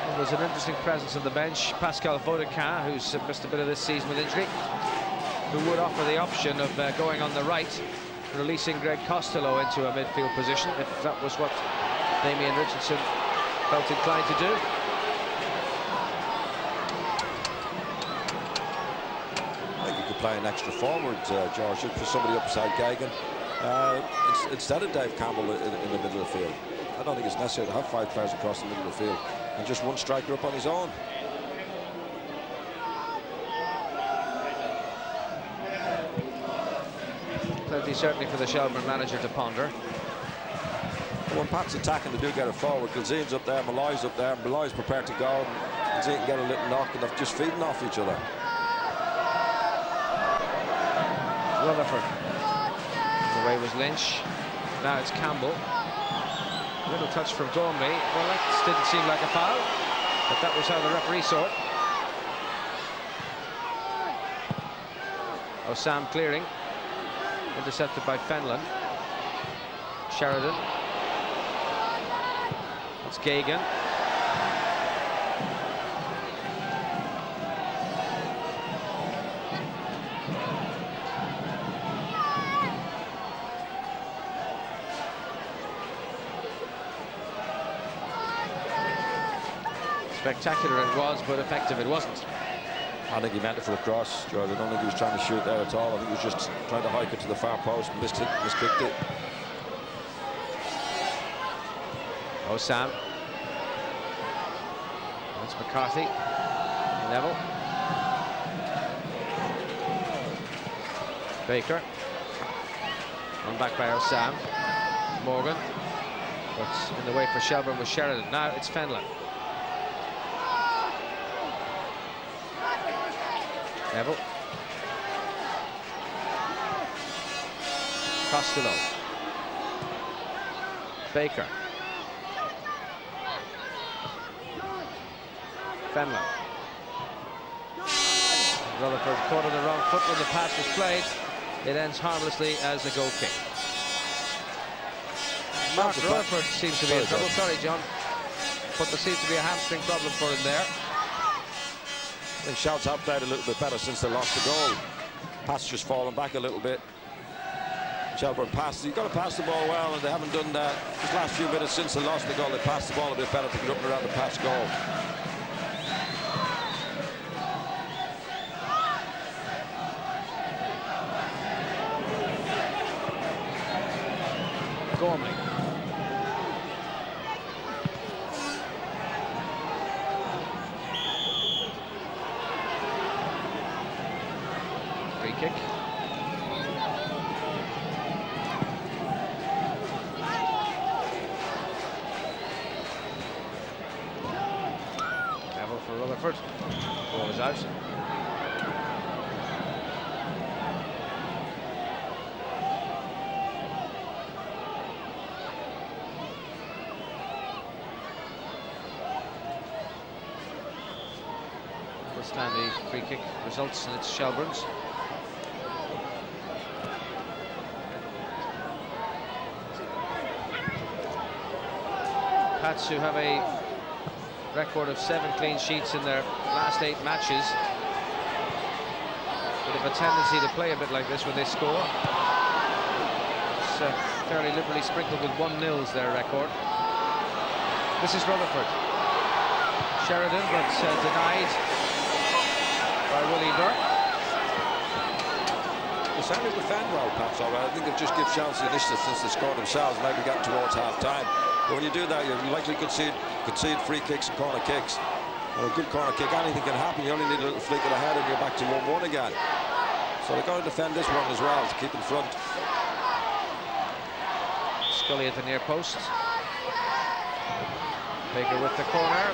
Well, there's an interesting presence on the bench. Pascal Vaudequin, who's missed a bit of this season with injury, who would offer the option of going on the right, releasing Greg Costello into a midfield position, if that was what Damien Richardson felt inclined to do. I think you could play an extra forward, George, for somebody upside Gagan, instead of Dave Campbell in the middle of the field. I don't think it's necessary to have 5 players across the middle of the field and just one striker up on his own. Plenty certainly for the Shelbourne manager to ponder. When Pat's attacking, they do get it forward. Gilzine's up there, Malloy's up there, Malloy's prepared to go, and Gilzine can get a little knock, and they're just feeding off each other. Rutherford. The way was Lynch. Now it's Campbell. A little touch from Gormley. Well, that didn't seem like a foul, but that was how the referee saw it. Osam clearing. Intercepted by Fenlon. Sheridan. It's Gagan. Spectacular it was, but effective it wasn't. I think he meant it for a cross, George. I don't think he was trying to shoot there at all. I think he was just trying to hike it to the far post and miskicked it. Osam. That's McCarthy. Neville. Baker. Run back by Osam. Morgan. But in the way for Shelbourne was Sheridan. Now it's Fenlon. Neville. Costello. Baker. Fenlon. Rutherford caught on the wrong foot when the pass was played. It ends harmlessly as a goal kick. Mark Rutherford seems to be in trouble. Sorry, John. But there seems to be a hamstring problem for him there. I think Shouts have played a little bit better since they lost the goal. Pass just fallen back a little bit. Shelbourne passed. You've got to pass the ball well, and they haven't done that. These last few minutes since they lost the goal, they passed the ball a bit better to get up and around the pass goal. Gormley. Free kick. Level for Rutherford. Ball is out. The free kick results, and it's Shelbourne's. Pats, who have a record of 7 clean sheets in their last 8 matches, but have a tendency to play a bit like this when they score. It's fairly liberally sprinkled with 1-0's their record. This is Rutherford. Sheridan, but denied by Willie Burke. They certainly defend well, Pats, all right. I think they've just given Shouts the initiative since they scored themselves, maybe getting towards half-time. But when you do that, you're likely to concede free kicks and corner kicks. And a good corner kick, anything can happen. You only need a little flick of the head and you're back to 1-1 again. So they've got to defend this one as well to keep in front. Scully at the near post. Baker with the corner.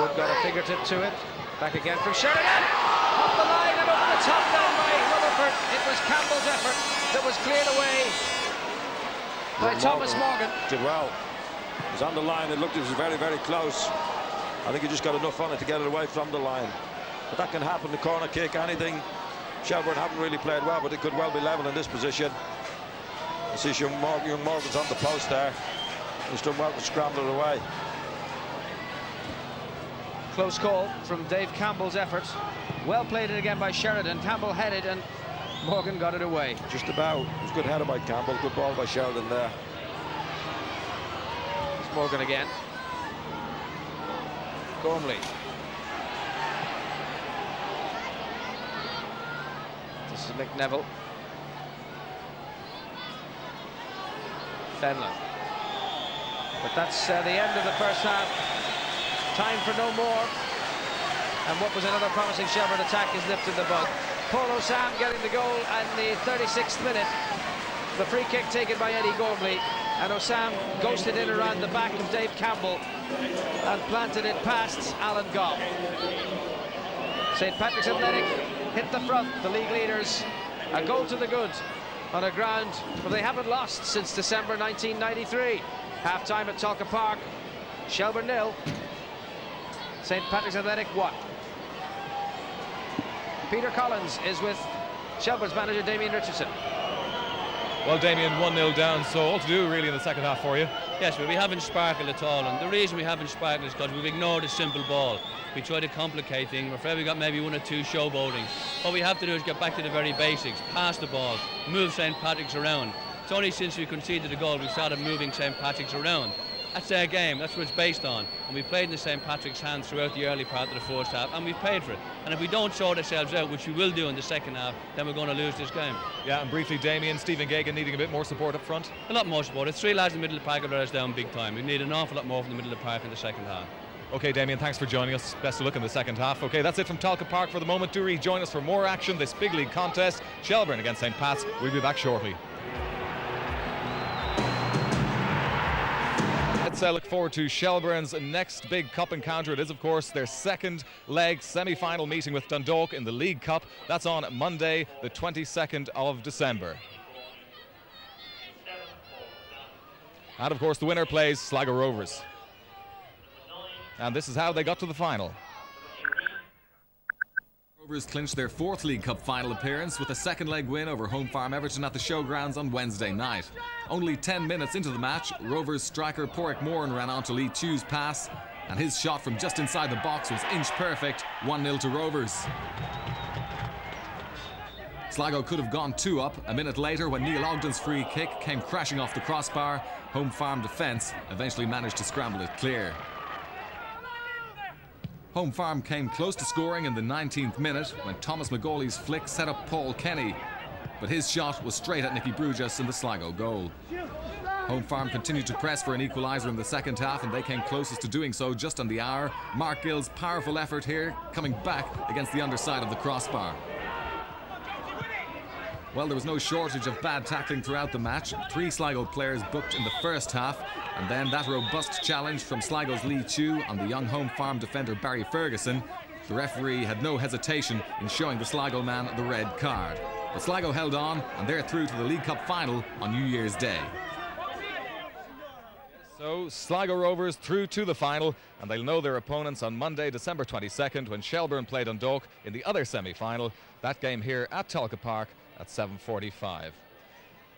Wood got a fingertip to it. Back again from Sheridan. Off the line and over the top down by Rutherford. It was Campbell's effort that was cleared away by Thomas Morgan. Did well. It was on the line. It looked, it was very, very close. I think he just got enough on it to get it away from the line. But that can happen. The corner kick, anything. Shelbourne haven't really played well, but it could well be level in this position. I see young Morgan's on the post there. He's done well to scramble it away. Close call from Dave Campbell's effort. Well played it again by Sheridan. Campbell headed and Morgan got it away. Just about. It was a good header by Campbell. Good ball by Sheridan there. It's Morgan again. Gormley. This is McNeville. Fenlon. But that's the end of the first half. Time for no more. And what was another promising Shelbourne attack is nipped in the bud. Paul Osam getting the goal and the 36th minute. The free kick taken by Eddie Gormley. And Osam ghosted in around the back of Dave Campbell and planted it past Alan Goff. St. Patrick's Athletic hit the front, the league leaders. A goal to the good on a ground where they haven't lost since December 1993. Half-time at Tolka Park. Shelbourne 0. St. Patrick's Athletic 1. Peter Collins is with Shelbourne's manager Damien Richardson. Well, Damien, 1-0 down, so all to do really in the second half for you. Yes, but we haven't sparkled at all, and the reason we haven't sparkled is because we've ignored a simple ball. We try to complicate things. We're afraid we got maybe 1 or 2 showboating. What we have to do is get back to the very basics, pass the ball, move St. Patrick's around. It's only since we conceded the goal we started moving St. Patrick's around. That's their game, that's what it's based on. And we played in the St. Patrick's hands throughout the early part of the first half, and we've paid for it. And if we don't sort ourselves out, which we will do in the second half, then we're going to lose this game. Yeah, and briefly, Damien, Stephen Gagan needing a bit more support up front. A lot more support. It's three lads in the middle of the park have let us down big time. We need an awful lot more from the middle of the park in the second half. Okay, Damien, thanks for joining us. Best of luck in the second half. Okay, that's it from Tolka Park for the moment. Do rejoin us for more action this big league contest. Shelbourne against St. Pat's. We'll be back shortly. Let's look forward to Shelbourne's next big cup encounter. It is, of course, their second leg semi-final meeting with Dundalk in the League Cup. That's on Monday, the 22nd of December. And, of course, the winner plays Sligo Rovers. And this is how they got to the final. Rovers clinched their fourth League Cup final appearance with a second leg win over home farm Everton at the Showgrounds on Wednesday night. Only 10 minutes into the match, Rovers striker Porrick Moran ran onto Lee Chew's pass, and his shot from just inside the box was inch perfect, 1-0 to Rovers. Sligo could have gone 2 up. A minute later, when Neil Ogden's free kick came crashing off the crossbar, home farm defence eventually managed to scramble it clear. Home farm came close to scoring in the 19th minute when Thomas McGauley's flick set up Paul Kenny, but his shot was straight at Nicky Brujas in the Sligo goal. Home farm continued to press for an equaliser in the second half, and they came closest to doing so just on the hour. Mark Gill's powerful effort here coming back against the underside of the crossbar. Well, there was no shortage of bad tackling throughout the match. 3 Sligo players booked in the first half, and then that robust challenge from Sligo's Lee Chew on the young home farm defender Barry Ferguson. The referee had no hesitation in showing the Sligo man the red card. But Sligo held on, and they're through to the League Cup final on New Year's Day. So Sligo Rovers through to the final, and they'll know their opponents on Monday, December 22nd, when Shelbourne played Dundalk in the other semi-final. That game here at Tolka Park at 7:45.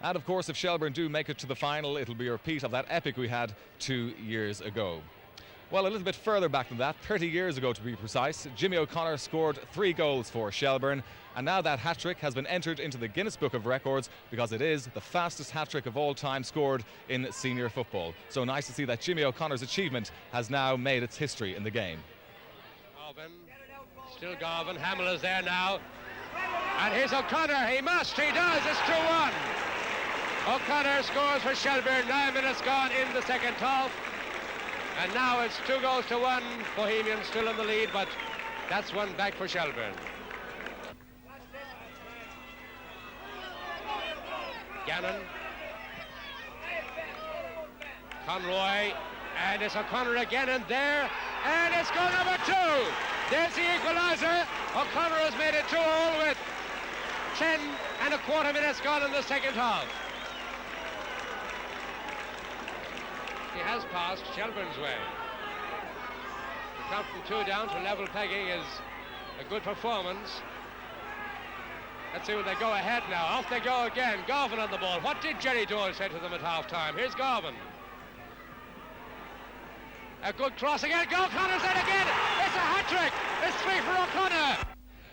And of course, if Shelbourne do make it to the final, it'll be a repeat of that epic we had 2 years ago. Well, a little bit further back than that, 30 years ago to be precise, Jimmy O'Connor scored 3 goals for Shelbourne, and now that hat-trick has been entered into the Guinness Book of Records because it is the fastest hat-trick of all time scored in senior football. So nice to see that Jimmy O'Connor's achievement has now made its history in the game. Garvin, still Garvin, Hamill is there now, and here's O'Connor, he does, it's 2-1. O'Connor scores for Shelbourne, 9 minutes gone in the second half. And now it's 2-1. Bohemians still in the lead, but that's one back for Shelbourne. Gannon. Conroy. And it's O'Connor again in there. And it's goal number 2. There's the equaliser. O'Connor has made it 2-2 with 10 and a quarter minutes gone in the second half. He has passed Shelbourne's way. To come from 2 down to level pegging is a good performance. Let's see when they go ahead now. Off they go again. Garvin on the ball. What did Jerry Doyle say to them at half-time? Here's Garvin. A good cross again. O'Connor's in again. It's a hat-trick. It's 3 for O'Connor.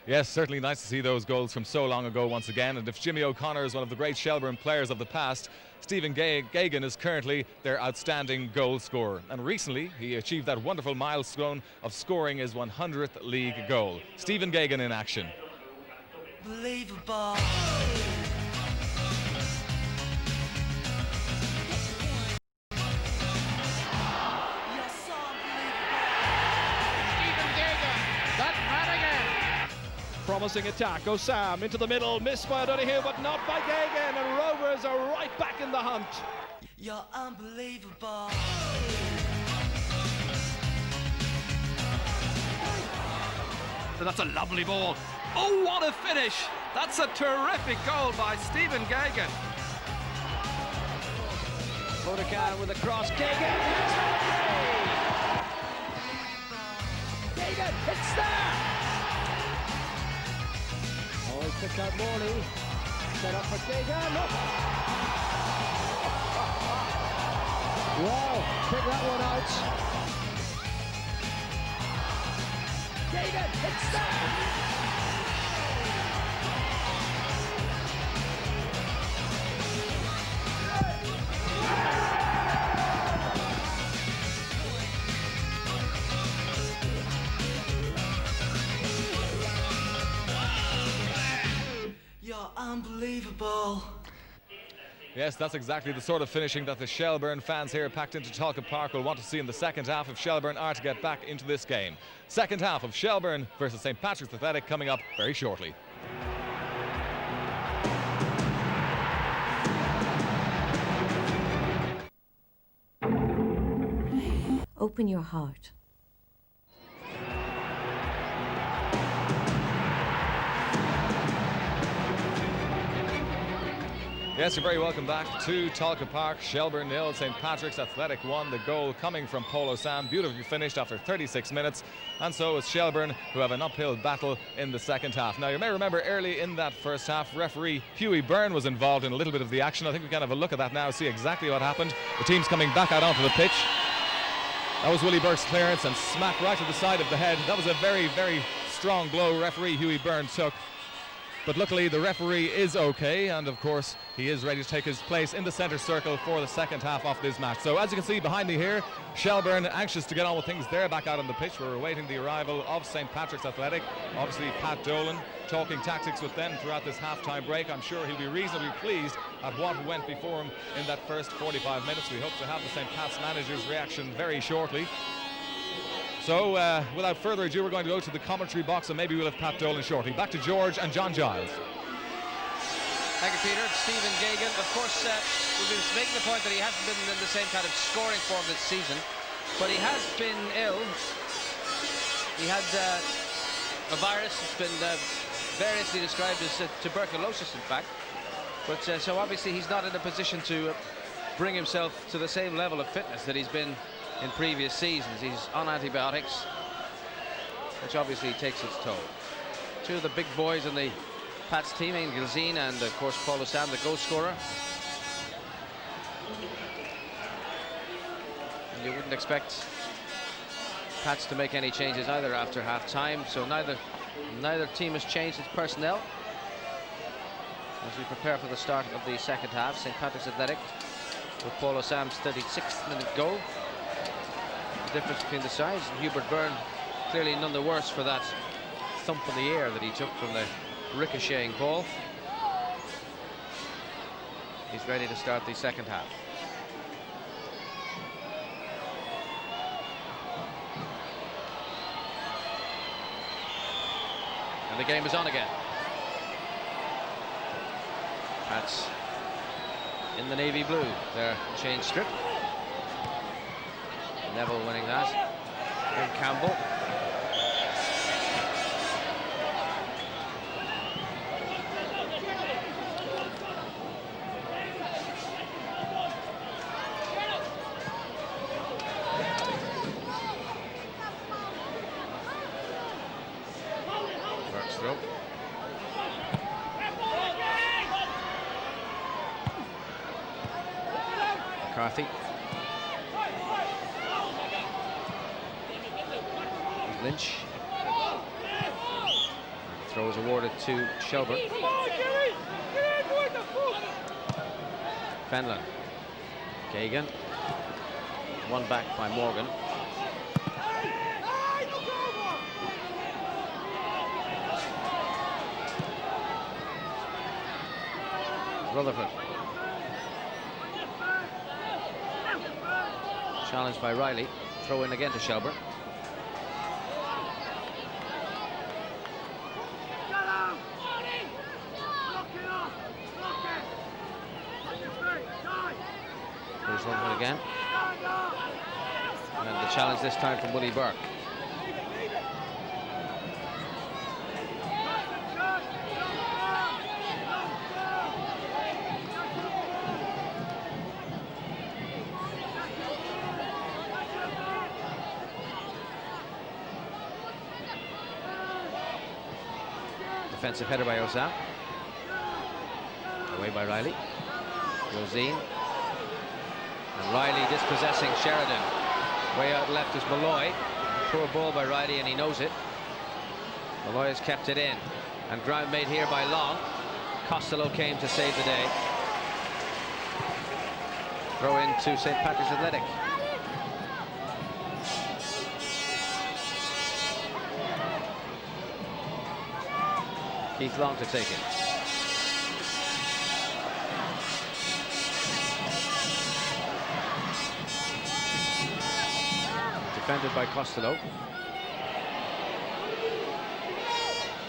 Yes, certainly nice to see those goals from so long ago once again. And if Jimmy O'Connor is one of the great Shelbourne players of the past, Stephen Gagan is currently their outstanding goal scorer. And recently, he achieved that wonderful milestone of scoring his 100th league goal. Stephen Gagan in action. Believable. Promising attack, Osam into the middle, missed by O'Donoghue, but not by Gagan, and Rovers are right back in the hunt. You're unbelievable. That's a lovely ball. Oh, what a finish! That's a terrific goal by Stephen Gagan. Bodekan with a cross, Gagan, Gagan, it's there! Always picked out Morley. Set up for Gagan. Wow, pick that one out. Gagan, it's there! unbelievable. Yes, that's exactly the sort of finishing that the Shelbourne fans here packed into Tolka Park will want to see in the second half if Shelbourne are to get back into this game. Second half of Shelbourne versus St. Patrick's Athletic coming up very shortly. Open your heart. Yes, you're very welcome back to Tolka Park. Shelbourne 0, St. Patrick's Athletic 1. The goal coming from Paul Osam, beautifully finished after 36 minutes. And so is Shelbourne, who have an uphill battle in the second half. Now, you may remember early in that first half, referee Hughie Byrne was involved in a little bit of the action. I think we can have a look at that now, see exactly what happened. The team's coming back out onto the pitch. That was Willie Burke's clearance and smack right to the side of the head. That was a very, very strong blow referee Hughie Byrne took. But luckily the referee is okay, and of course he is ready to take his place in the centre circle for the second half of this match. So as you can see behind me here, Shelbourne anxious to get on with things. They're back out on the pitch. We're awaiting the arrival of St. Patrick's Athletic. Obviously Pat Dolan talking tactics with them throughout this half-time break. I'm sure he'll be reasonably pleased at what went before him in that first 45 minutes. We hope to have the St. Pat's manager's reaction very shortly. So, without further ado, we're going to go to the commentary box, and maybe we'll have Pat Dolan shortly. Back to George and John Giles. Thank you, Peter. Stephen Gagan. Of course, we've been making the point that he hasn't been in the same kind of scoring form this season, but he has been ill. He had a virus. It's been variously described as tuberculosis, in fact. But so obviously he's not in a position to bring himself to the same level of fitness that he's been in previous seasons. He's on antibiotics, which obviously takes its toll. Two of the big boys in the Pat's team, Ian Gilzine and of course Paul Osam, the goal scorer. And you wouldn't expect Pat's to make any changes either after half-time, so neither team has changed its personnel as we prepare for the start of the second half. St. Patrick's Athletic with Paul Osam's 36th minute goal. The difference between the sides, and Hubert Byrne clearly none the worse for that thump in the air that he took from the ricocheting ball. He's ready to start the second half. And the game is on again. That's in the navy blue, their change strip. Neville winning that. And Campbell. Burke's throw. McCarthy. Lynch. Throw is awarded to Shelbourne. Fenlon. Gagan. One back by Morgan. Rutherford. Challenged by Riley. Throw in again to Shelbourne. There's one again. And the challenge this time from Willie Burke. Defensive header by Osam. Away by Riley. Rosine. And Riley dispossessing Sheridan. Way out left is Malloy. Poor ball by Riley, and he knows it. Malloy has kept it in. And ground made here by Long. Costello came to save the day. Throw in to St. Patrick's Athletic. Keith Long to take it. defended by Costello.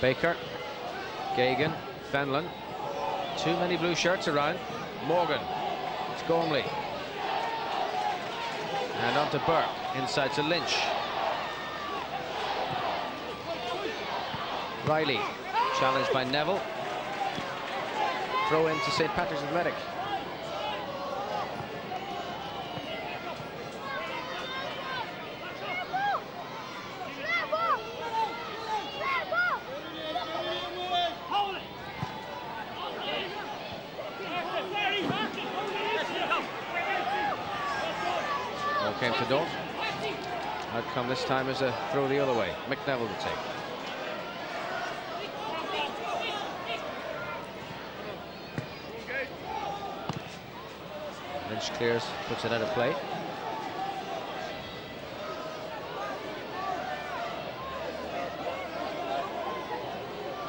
Baker, Gagan, Fenlon. Too many blue shirts around. Morgan, it's Gormley. And on to Burke, inside to Lynch. Riley, challenged by Neville. Throw in to St. Patrick's Athletic. Came to Dort. Outcome this time is a throw the other way. McNeville to take. Lynch clears, puts it out of play.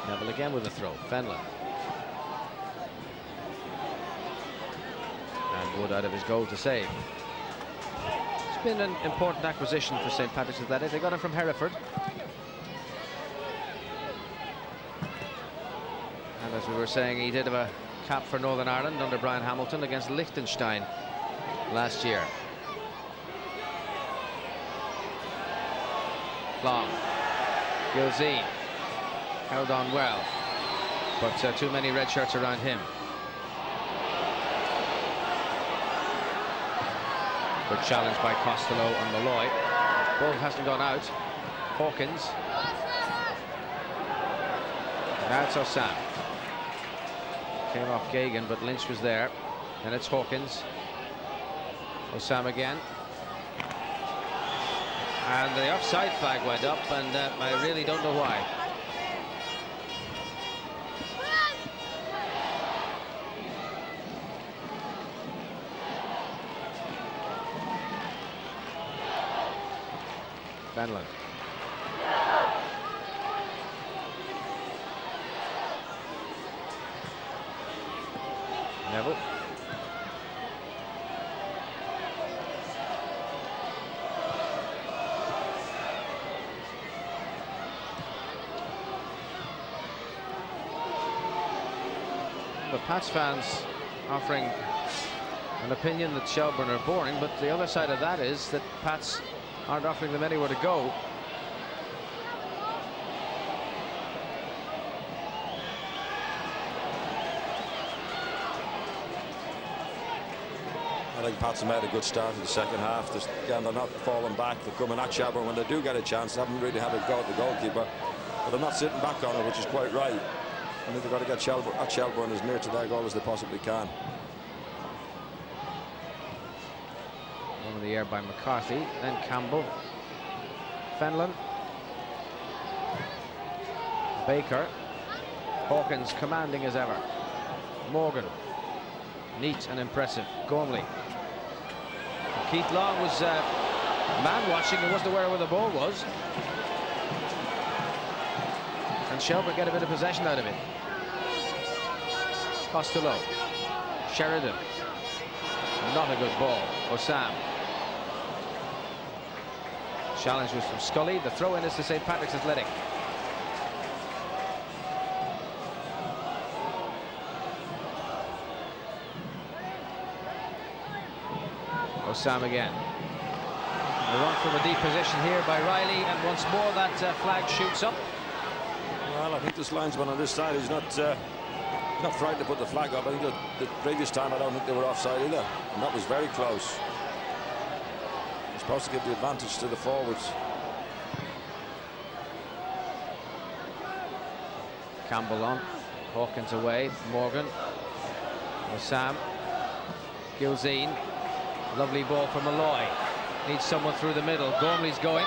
Neville again with a throw. Fenlon. And Wood out of his goal to save. Been an important acquisition for St. Patrick's Athletic. They got him from Hereford. And as we were saying, he did have a cap for Northern Ireland under Brian Hamilton against Liechtenstein last year. Long. Gilzine held on well, but too many red shirts around him. Good challenge by Costello and Malloy. Ball hasn't gone out. Hawkins. Now it's Osam. Came off Gagan, but Lynch was there. And it's Hawkins. Osam again. And the offside flag went up, and I really don't know why. Fenlon. Neville. The Pats fans offering an opinion that Shelbourne are boring, but the other side of that is that Pats aren't offering them anywhere to go. I think Pats have made a good start in the second half. Again, they're not falling back. They're coming at Shelbourne when they do get a chance. They haven't really had a go at the goalkeeper, but they're not sitting back on it, which is quite right. I think they've got to get Shelbourne as near to their goal as they possibly can. One in the air by McCarthy, then Campbell. Fenlon. Baker. Hawkins commanding as ever. Morgan. Neat and impressive. Gormley. Keith Long was man watching and wasn't aware where the ball was. And Shelbourne get a bit of possession out of it. Costello. Sheridan. Not a good ball. Osam. Challenge was from Scully. The throw-in is to St. Patrick's Athletic. Osam again. A run from a deep position here by Riley, and once more that flag shoots up. Well, I think this linesman on this side is not frightened to put the flag up. I think the previous time I don't think they were offside either, and that was very close. It's supposed to give the advantage to the forwards. Campbell on. Hawkins away. Morgan. Osam. Gilzine. Lovely ball from Malloy. Needs someone through the middle. Gormley's going.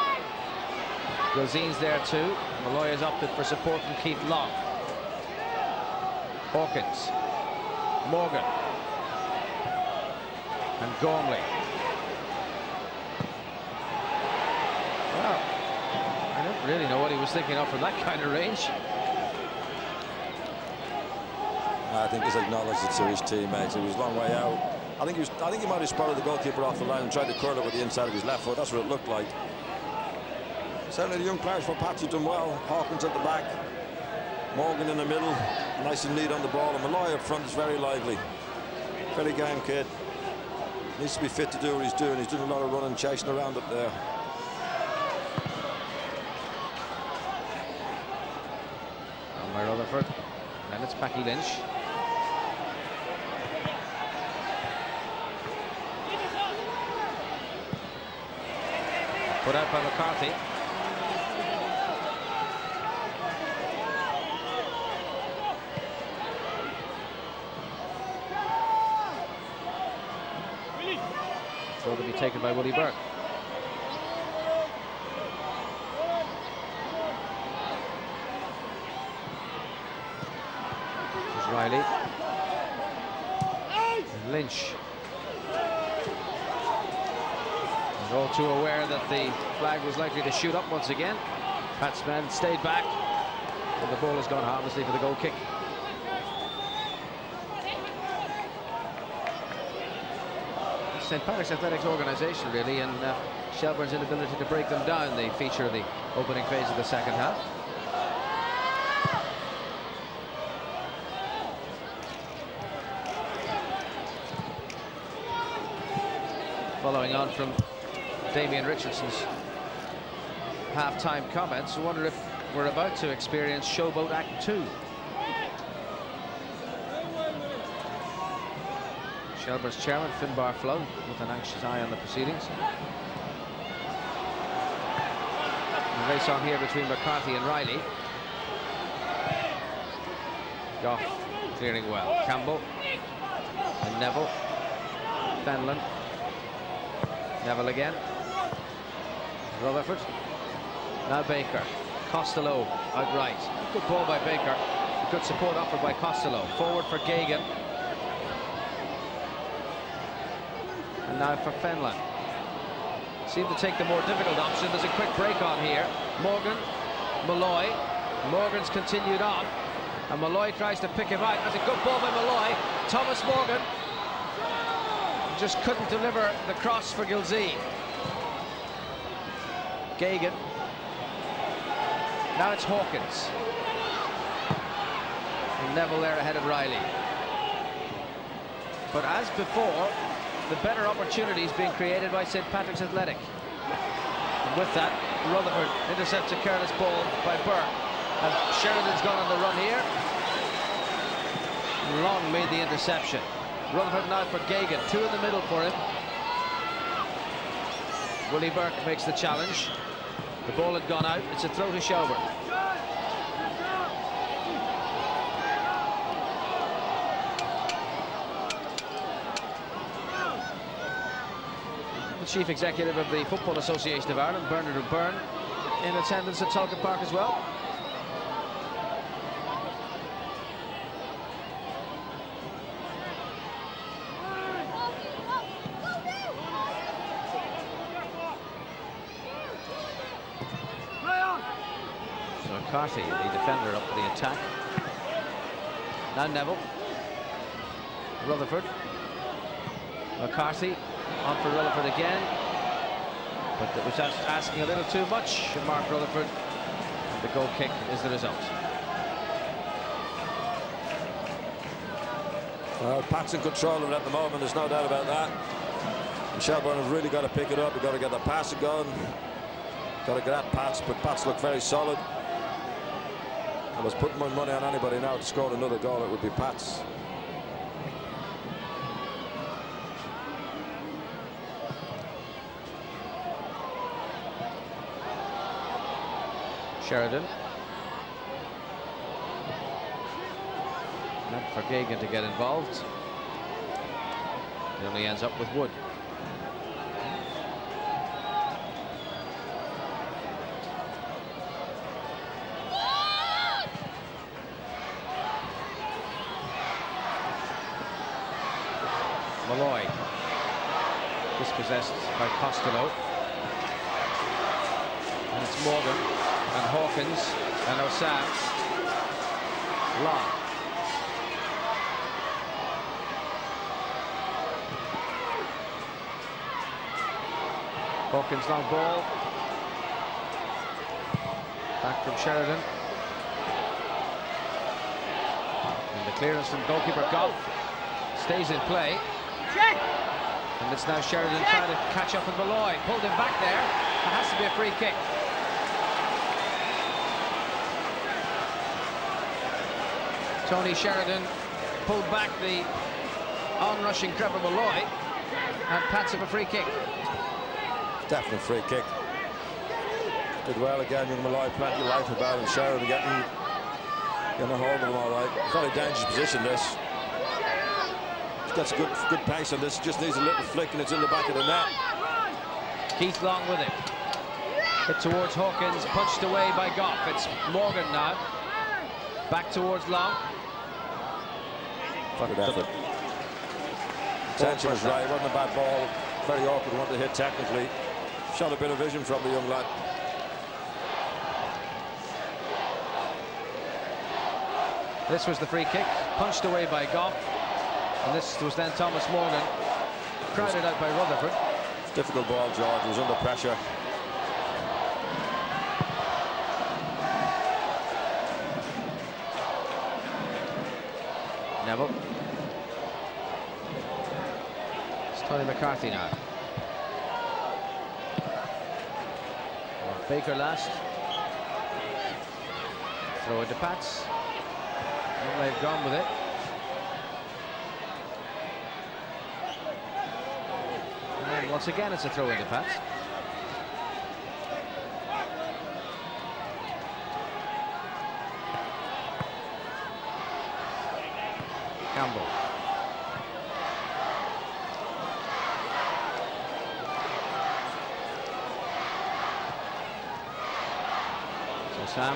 Gilzine's there too. Malloy has opted for support from Keith Long. Hawkins. Morgan. And Gormley. Well, I don't really know what he was thinking of from that kind of range. I think he's acknowledged it to his teammates. It was a long way out. I think he might have spotted the goalkeeper off the line and tried to curl it with the inside of his left foot. That's what it looked like. Certainly the young players for Pats have done well. Hawkins at the back, Morgan in the middle, nice and neat on the ball, and Malloy up front is very lively. Very game kid. Needs to be fit to do what he's doing. He's doing a lot of running, chasing around up there. And by Rutherford. And it's Packy Lynch. Put out by McCarthy. Throw to be taken by Willie Burke. There's Riley. Lynch. They're all too aware that the flag was likely to shoot up once again. Pat's men stayed back, and the ball has gone harmlessly for the goal kick. St. Patrick's Athletics organisation, really, and Shelbourne's inability to break them down, the feature of the opening phase of the second half. Following on from Damien Richardson's half-time comments, I wonder if we're about to experience Showboat Act 2. Shelbourne's chairman, Finbar Flow, with an anxious eye on the proceedings. The race on here between McCarthy and Riley. Goff clearing well. Campbell and Neville. Fenlon. Neville again. Rutherford. Now Baker. Costello outright. Good ball by Baker. Good support offered by Costello. Forward for Gagan. And now for Fenlon. Seem to take the more difficult option. There's a quick break on here. Morgan, Malloy. Morgan's continued on. And Malloy tries to pick him out. That's a good ball by Malloy. Thomas Morgan just couldn't deliver the cross for Gilzee. Gagan. Now it's Hawkins. And Neville there ahead of Riley. But as before, the better opportunities being created by St. Patrick's Athletic. And with that, Rutherford intercepts a careless ball by Burke. And Sheridan's gone on the run here. Long made the interception. Rutherford now for Gagan. Two in the middle for him. Willie Burke makes the challenge. The ball had gone out. It's a throw to Shelbourne. The Chief Executive of the Football Association of Ireland, Bernard O'Byrne, in attendance at Tolka Park as well. So McCarthy, the defender, up for the attack. Now Neville. Rutherford. McCarthy. On for Rutherford again, but it was asking a little too much. Mark Rutherford. The goal kick is the result. Well, Pat's in control of it at the moment, there's no doubt about that. And Shelbourne have really got to pick it up. They've got to get the passing going. Got to get at Pats, but Pats look very solid. I was putting my money on anybody now to score another goal, it would be Pats. Sheridan. Not for Gagan to get involved. He only ends up with Wood. Malloy. Dispossessed by Costello. And it's Morgan. And Hawkins and Osam. Long. Hawkins long ball. Back from Sheridan. And the clearance from goalkeeper Goff stays in play. And it's now Sheridan trying to catch up with Malloy. Pulled him back there. It has to be a free kick. Tony Sheridan pulled back the on-rushing Trevor Malloy and pats up a free kick. Definite free kick. Did well again, young Malloy, plenty of life about him. Sheridan getting a hold of him all right. Very dangerous position, this. He's got some good pace on this. Just needs a little flick and it's in the back of the net. Keith Long with it. Hit towards Hawkins, punched away by Goff. It's Morgan now. Back towards Long. Good effort. Tension was right. It wasn't a bad ball. Very awkward one to hit technically. Shot a bit of vision from the young lad. This was the free kick, punched away by Goff. And this was then Thomas Morgan, crowded out by Rutherford. Difficult ball, George. Was under pressure. Neville. It's Tony McCarthy now. Baker last. Throw into Pats. And they've gone with it. And then once again it's a throw into Pats. Campbell. So Sam.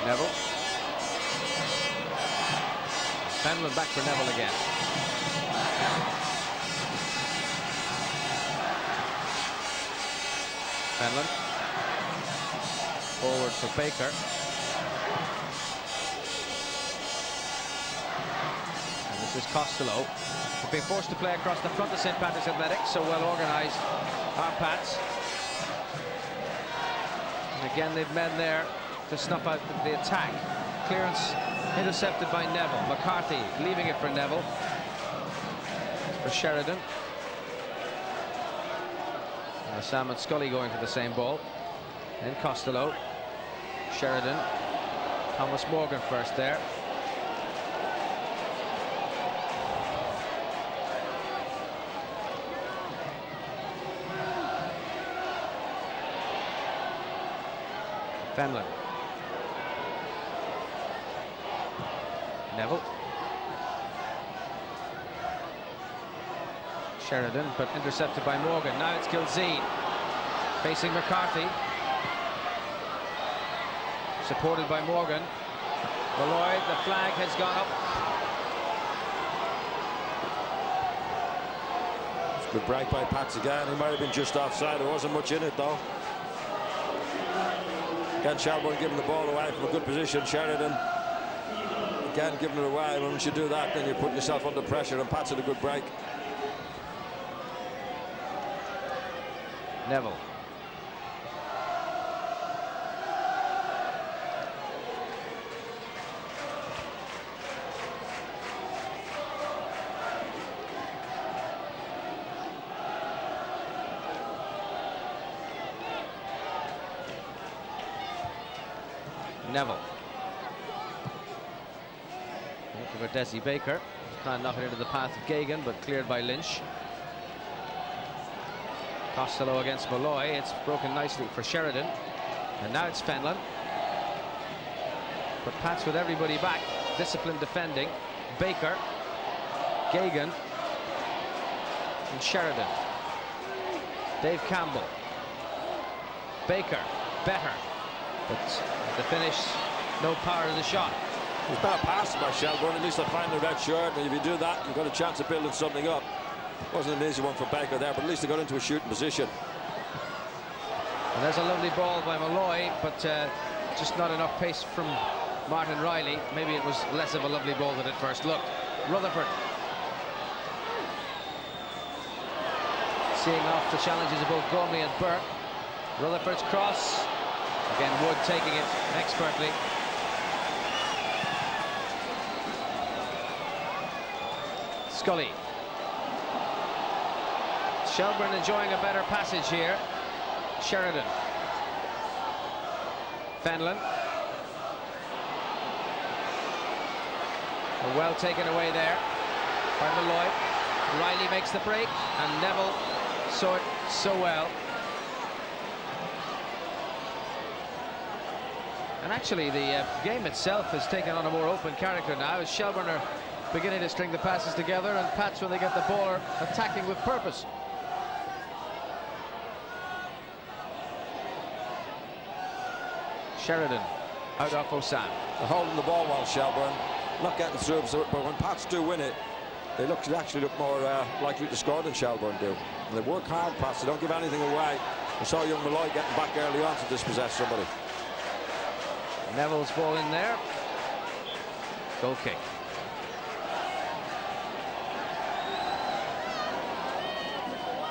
Neville. Fenlon back for Neville again. Fenlon. Forward for Baker. And this is Costello. They're being forced to play across the front of St. Patrick's Athletics, so well organised are Pats. And again, they've men there to snuff out the attack. Clearance intercepted by Neville. McCarthy leaving it for Neville. For Sheridan. And Sam and Scully going for the same ball. Then Costello. Sheridan. Thomas Morgan first there. Fenlon. Neville. Sheridan, but intercepted by Morgan. Now it's Gilzine facing McCarthy. Supported by Morgan. Malloy, the flag has gone up. It's a good break by Pats again. He might have been just offside. There wasn't much in it though. Again, Shelbourne giving the ball away from a good position. Sheridan again giving it away. And once you do that, then you're putting yourself under pressure, and Pats had a good break. Neville. Neville. Looking for Desi Baker. Can't knock it into the path of Gagan, but cleared by Lynch. Costello against Malloy. It's broken nicely for Sheridan. And now it's Fenlon. But Pats with everybody back. Disciplined defending. Baker. Gagan. And Sheridan. Dave Campbell. Baker. Better. But the finish, no power to the shot. It was bad pass by Shelbourne. At least they find the red shirt. And if you do that, you've got a chance of building something up. Wasn't an easy one for Baker there, but at least they got into a shooting position. And there's a lovely ball by Malloy, but just not enough pace from Martin Riley. Maybe it was less of a lovely ball than it first looked. Rutherford. seeing off the challenges of both Gormley and Burke. Rutherford's cross. Again, Wood taking it expertly. Scully. Shelbourne enjoying a better passage here. Sheridan. Fenlon. Well taken away there by Malloy. Riley makes the break, and Neville saw it so well. And actually, the game itself has taken on a more open character now, as Shelbourne are beginning to string the passes together, and Pats, when they get the ball, are attacking with purpose. Sheridan out off Osam. They're holding the ball well, Shelbourne. Not getting through, but when Pats do win it, they actually look more likely to score than Shelbourne do. And they work hard, Pats. They don't give anything away. We saw young Malloy getting back early on to dispossess somebody. Neville's ball in there. Goal kick.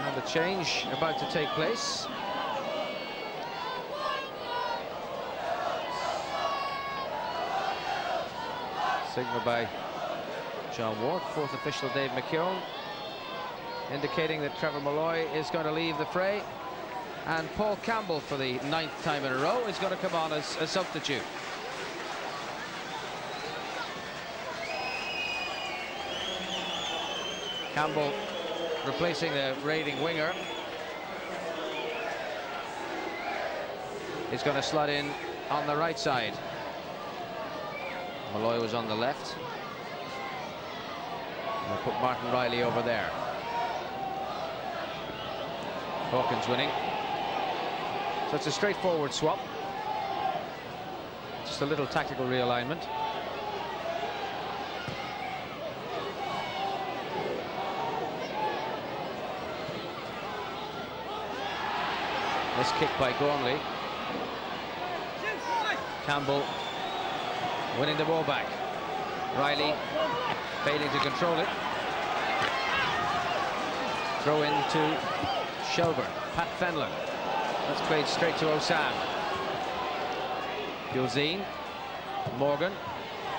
And the change about to take place. Signal by John Ward, fourth official Dave McKeown, indicating that Trevor Malloy is going to leave the fray, and Paul Campbell, for the 9th time in a row, is going to come on as a substitute. Campbell replacing the raiding winger. He's going to slot in on the right side. Malloy was on the left. We'll put Martin Riley over there. Hawkins winning. So it's a straightforward swap. Just a little tactical realignment. This kick by Gormley. Campbell winning the ball back. Riley failing to control it. Throw in to Shelbourne. Pat Fenlon. That's played straight to Osam. Gilzine. Morgan.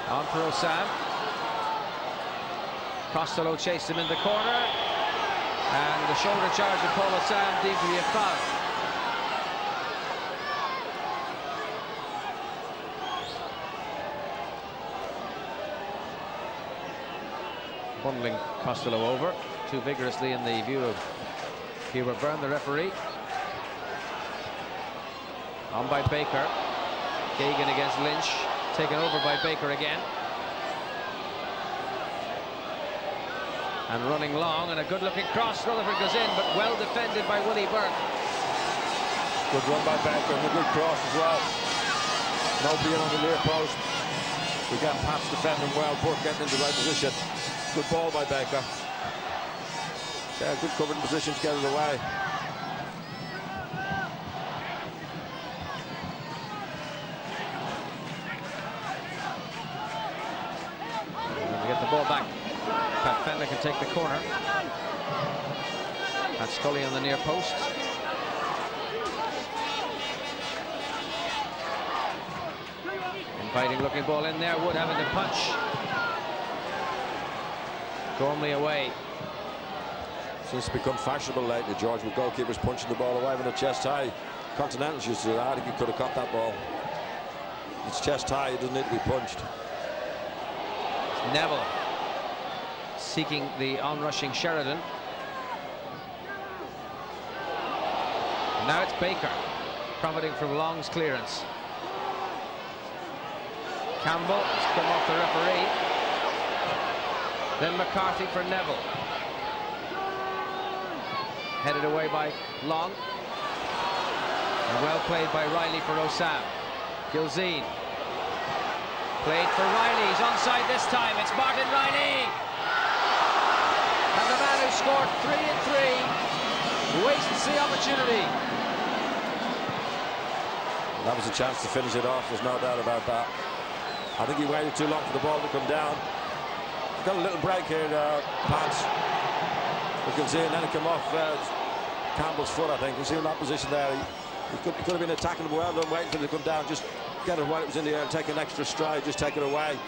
On for Osam. Costello chased him in the corner. And the shoulder charge of Paul Osam deemed to be a foul. Bundling Costello over too vigorously in the view of Hubert Byrne, the referee. On by Baker. Gagan against Lynch. Taken over by Baker again. And running long, and a good-looking cross. Rutherford goes in, but well defended by Willie Burke. Good run by Baker, and a good cross as well. Nobody in on the near post. We got Pats defending well. Burke getting into the right position. Good ball by Baker. Yeah, good covered position to get it away. And we get the ball back. Pat Fenlon can take the corner. Pat Scully on the near post. Inviting looking ball in there. Wood having to punch. Gormley away. Seems to become fashionable lately, George, with goalkeepers punching the ball away with a chest high. Continentals used to do that. I think he could have caught that ball. It's chest high, it doesn't need to be punched. Neville seeking the onrushing Sheridan. And now it's Baker, profiting from Long's clearance. Campbell has come off the referee. Then McCarthy for Neville. Headed away by Long. And well played by Riley for Osam. Gilzine. Played for Riley. He's onside this time. It's Martin Riley. And the man who scored 3 and 3 wastes the opportunity. That was a chance to finish it off, there's no doubt about that. I think he waited too long for the ball to come down. Got a little break here, Pats. We can see it, and then it came off Campbell's foot, I think. You see in that position there, he could have been attacking him well done, waiting for it to come down, just get it while it was in the air and take an extra stride, just take it away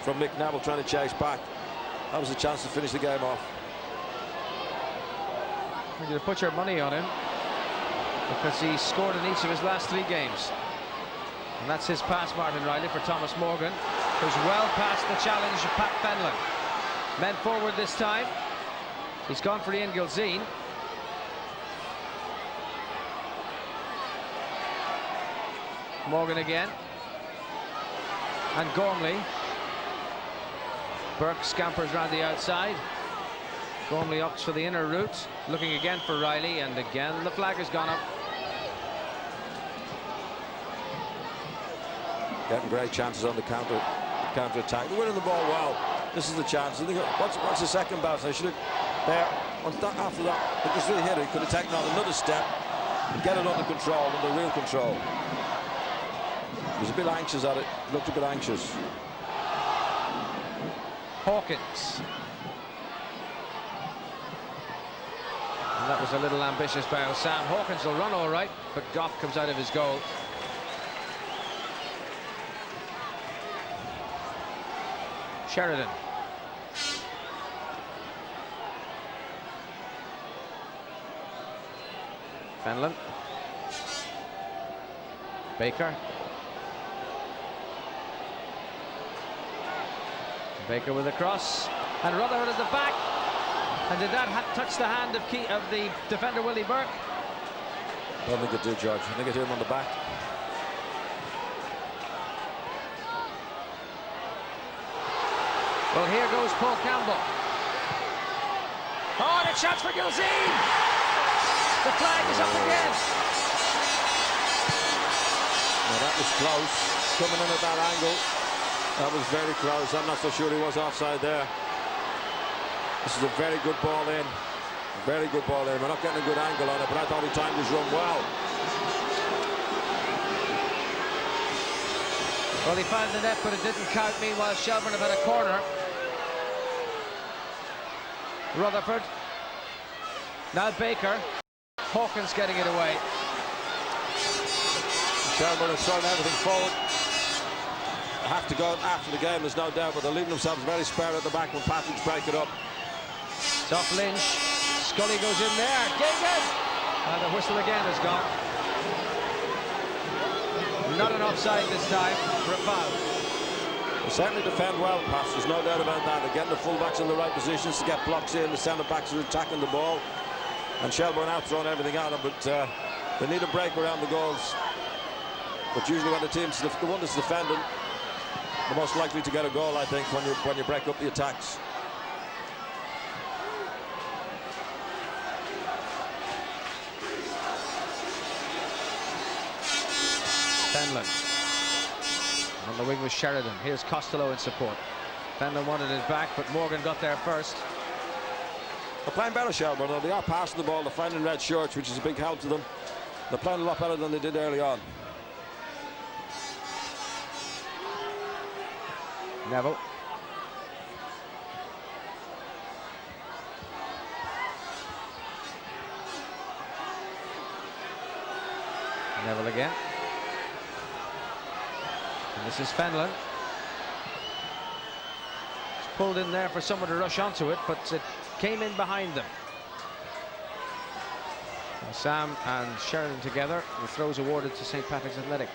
from Mick Neville trying to chase back. That was a chance to finish the game off. You're going to put your money on him because he scored in each of his last 3 games. And that's his pass, Martin Riley, for Thomas Morgan, who's well past the challenge of Pat Fenlon. Men forward this time. He's gone for Ian Gilzine. Morgan again. And Gormley. Burke scampers round the outside. Gormley opts for the inner route. Looking again for Riley, and again the flag has gone up. Getting great chances on the counter attack. They're winning the ball well. This is the chance. What's the second bounce? They should have there. After that, they just really hit it. He could have taken on another step and get it under control, under real control. He was a bit anxious at it. Looked a bit anxious. Hawkins. And that was a little ambitious by Osam. Hawkins will run all right, but Goff comes out of his goal. Sheridan. Fenlon. Baker. Baker with a cross. And Rutherford at the back. And did that touch the hand of the defender, Willie Burke? I don't think it did, George. I think it hit him on the back. Well, here goes Paul Campbell. Oh, and a chance for Gilzine. The flag is up again. Well, that was close. Coming in at that angle. That was very close. I'm not so sure he was offside there. This is a very good ball in. Very good ball in. We're not getting a good angle on it, but I thought he timed his run well. Well, he found the net, but it didn't count. Meanwhile, Shelbourne have had a corner. Rutherford. Now Baker. Hawkins getting it away. Shelbourne has thrown everything forward. Have to go after the game, there's no doubt, but they're leaving themselves very spare at the back when Patrick's break it up. It's off Lynch. Scully goes in there. Gagan! And the whistle again is gone. Not an offside this time for a foul. They certainly defend well, Pats, there's no doubt about that. They're getting the full-backs in the right positions to get blocks in. The centre-backs are attacking the ball. And Shelbourne out throwing everything at them, but they need a break around the goals. But usually when the one that's defending, the most likely to get a goal, I think, when you break up the attacks. Fenlon. On the wing was Sheridan. Here's Costello in support. Fenlon wanted it back, but Morgan got there first. They're playing better, Shelbourne, though. They are passing the ball. They're finding red shirts, which is a big help to them. They're playing a lot better than they did early on. Neville. Neville again. And this is Fenlon. It's pulled in there for someone to rush onto it, but it came in behind them. And Sam and Sheridan together. The throws awarded to St. Patrick's Athletic.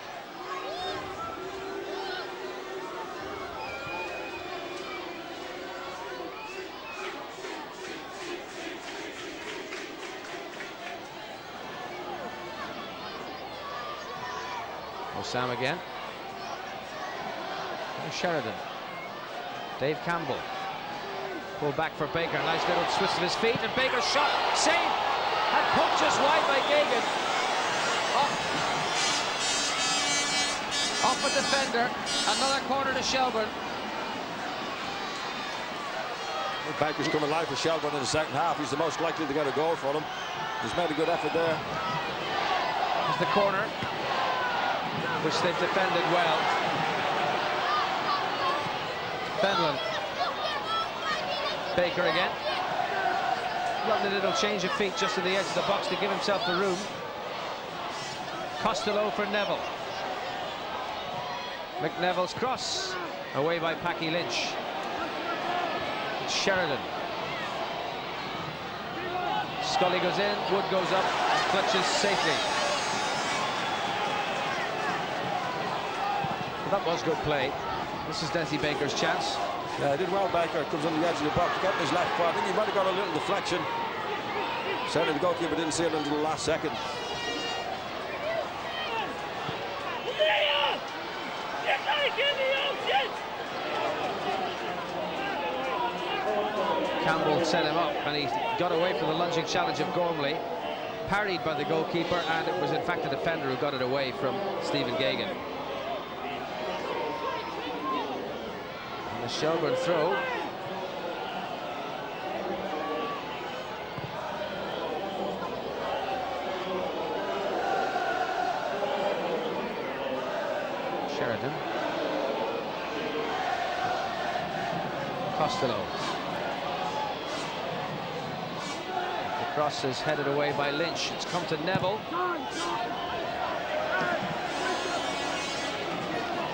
Osam again. And Sheridan. Dave Campbell. Pull back for Baker. Nice little twist of his feet. And Baker's shot. Save. And poked just wide by Gagan. Off a defender. Another corner to Shelbourne. Baker's come alive for Shelbourne in the second half. He's the most likely to get a goal for them. He's made a good effort there. There's the corner, which they've defended well. Fenlon. Baker again. Lovely little change of feet just to the edge of the box to give himself the room. Costello for Neville. McNeville's cross, away by Packy Lynch. It's Sheridan. Scully goes in, Wood goes up, clutches safely. That was good play. This is Desi Baker's chance. Yeah, he did well, Baker. Comes on the edge of the box, getting his left foot. I think he might have got a little deflection. Certainly the goalkeeper didn't see it until the last second. Campbell set him up and he got away from the lunging challenge of Gormley, parried by the goalkeeper, and it was in fact the defender who got it away from Stephen Gagan. And the Shelbourne throw. Sheridan. Costello. The cross is headed away by Lynch. It's come to Neville.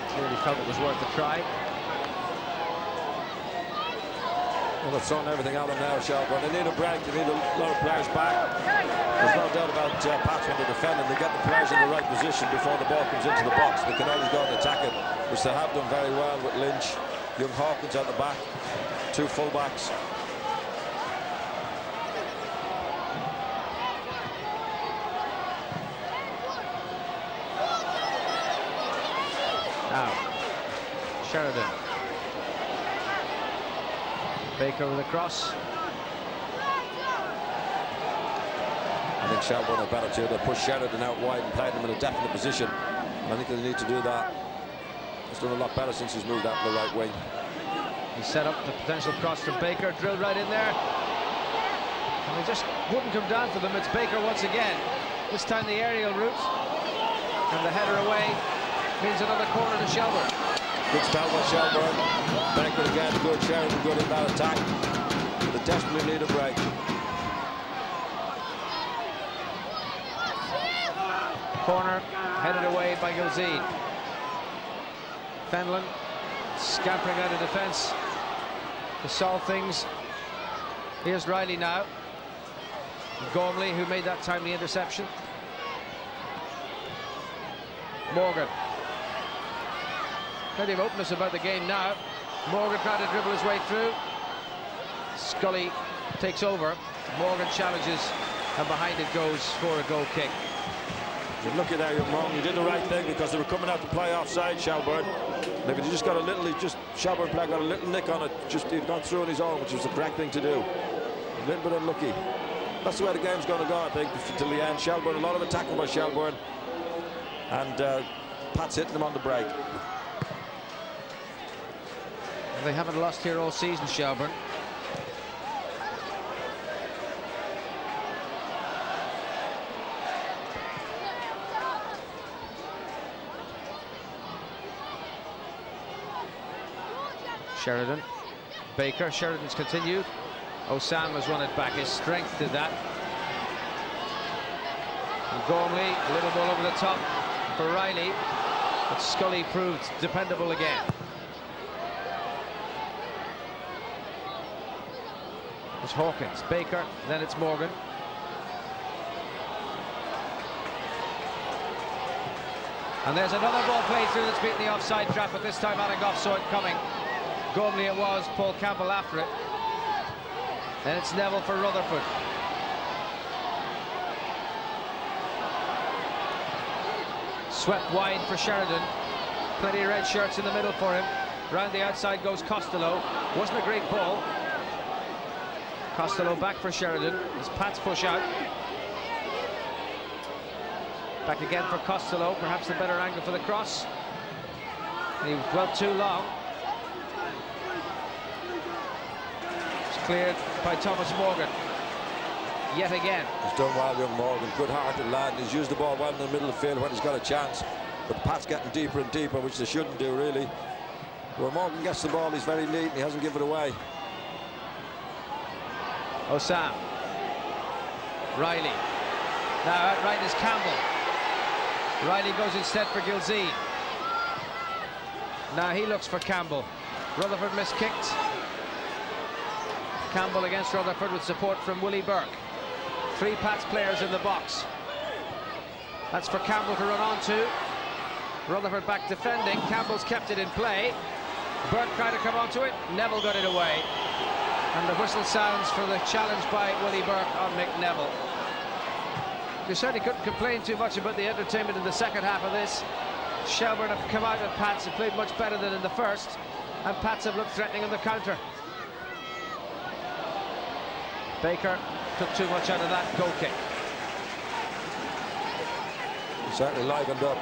Clearly felt it was worth a try. Well, they've thrown everything at them now, Shelbourne. They need a break. They need a lot of players back. There's no doubt about Pats when they're defending. They get the players in the right position before the ball comes into the box. They can always go and attack it, which they have done very well with Lynch, young Hawkins at the back, two full-backs. Now, Sheridan. Baker with a cross. I think Shelbourne are better too. They push Sheridan out wide and played him in a definite position. And I think they need to do that. He's done a lot better since he's moved out to the right wing. He set up the potential cross to Baker, drilled right in there. And they just wouldn't come down for them. It's Baker once again. This time the aerial route. And the header away means another corner to Shelbourne. Good spell by Shelbourne. Baker again, good. Sheridan good in that attack. They desperately need a break. Corner headed away by Gilzine. Fenlon scampering out of defence to solve things. Here's Riley now. Gormley, who made that timely interception. Morgan. Plenty of openness about the game now. Morgan trying to dribble his way through. Scully takes over. Morgan challenges, and behind it goes for a goal kick. You're lucky there, young Morgan. You did the right thing because they were coming out to play offside, Shelbourne. Maybe he just got a little, Shelbourne player got a little nick on it. He'd gone through on his own, which was the correct thing to do. A little bit unlucky. That's the way the game's going to go, I think, till the end. Shelbourne, a lot of attacking by Shelbourne. And Pat's hitting them on the break. They haven't lost here all season, Shelbourne. Sheridan. Baker. Sheridan's continued. Osam has run it back. His strength did that. And Gormley, a little ball over the top for Riley. But Scully proved dependable again. It's Hawkins, Baker, then it's Morgan. And there's another ball played through that's beaten the offside trap, but this time Anagoff saw it coming. Gormley it was, Paul Campbell after it. Then it's Neville for Rutherford. Swept wide for Sheridan. Plenty of red shirts in the middle for him. Round the outside goes Costello. Wasn't a great ball. Costello back for Sheridan as Pats push out. Back again for Costello, perhaps the better angle for the cross. He went too long. It's cleared by Thomas Morgan. Yet again. He's done well, young Morgan. Good-hearted lad. He's used the ball well in the middle of the field when he's got a chance. But Pat's getting deeper and deeper, which they shouldn't do, really. Where Morgan gets the ball, he's very neat and he hasn't given it away. Osam. Riley. Now out right is Campbell. Riley goes instead for Gilzine. Now he looks for Campbell. Rutherford miskicked. Campbell against Rutherford with support from Willie Burke. 3 Pats players in the box. That's for Campbell to run on to. Rutherford back defending. Campbell's kept it in play. Burke tried to come onto it. Neville got it away. And the whistle sounds for the challenge by Willie Burke on Mick Neville. You certainly couldn't complain too much about the entertainment in the second half of this. Shelbourne have come out with Pats and played much better than in the first. And Pats have looked threatening on the counter. Baker took too much out of that goal kick. Certainly livened up.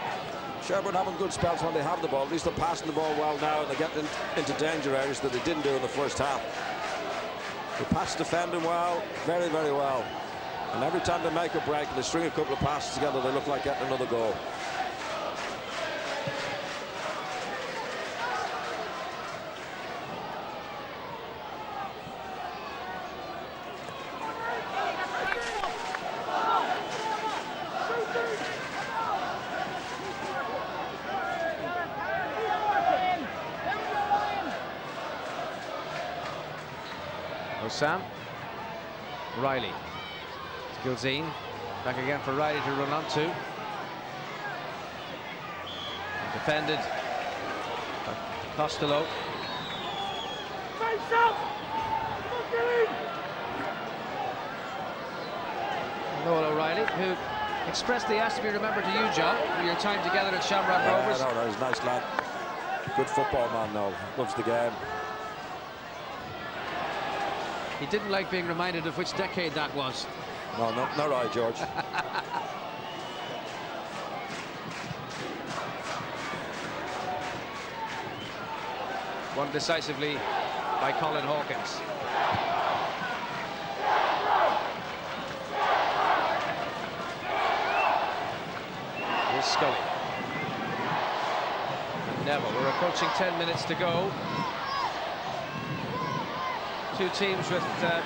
Shelbourne having good spells when they have the ball. At least they're passing the ball well now and they're getting into danger areas that they didn't do in the first half. The Pats defending well, very, very well. And every time they make a break and they string a couple of passes together, they look like getting another goal. Osam. Riley. Gilzine. Back again for Riley to run onto. Defended. Costello. Noel O'Reilly, who expressed the ask to be remembered to you, John, for your time together at Shamrock Rovers. No, he's a nice lad. Good football man, Noel. Loves the game. He didn't like being reminded of which decade that was. No, not right, George. Won decisively by Colin Hawkins. Here's Scully. And Neville. We're approaching 10 minutes to go. Two teams with a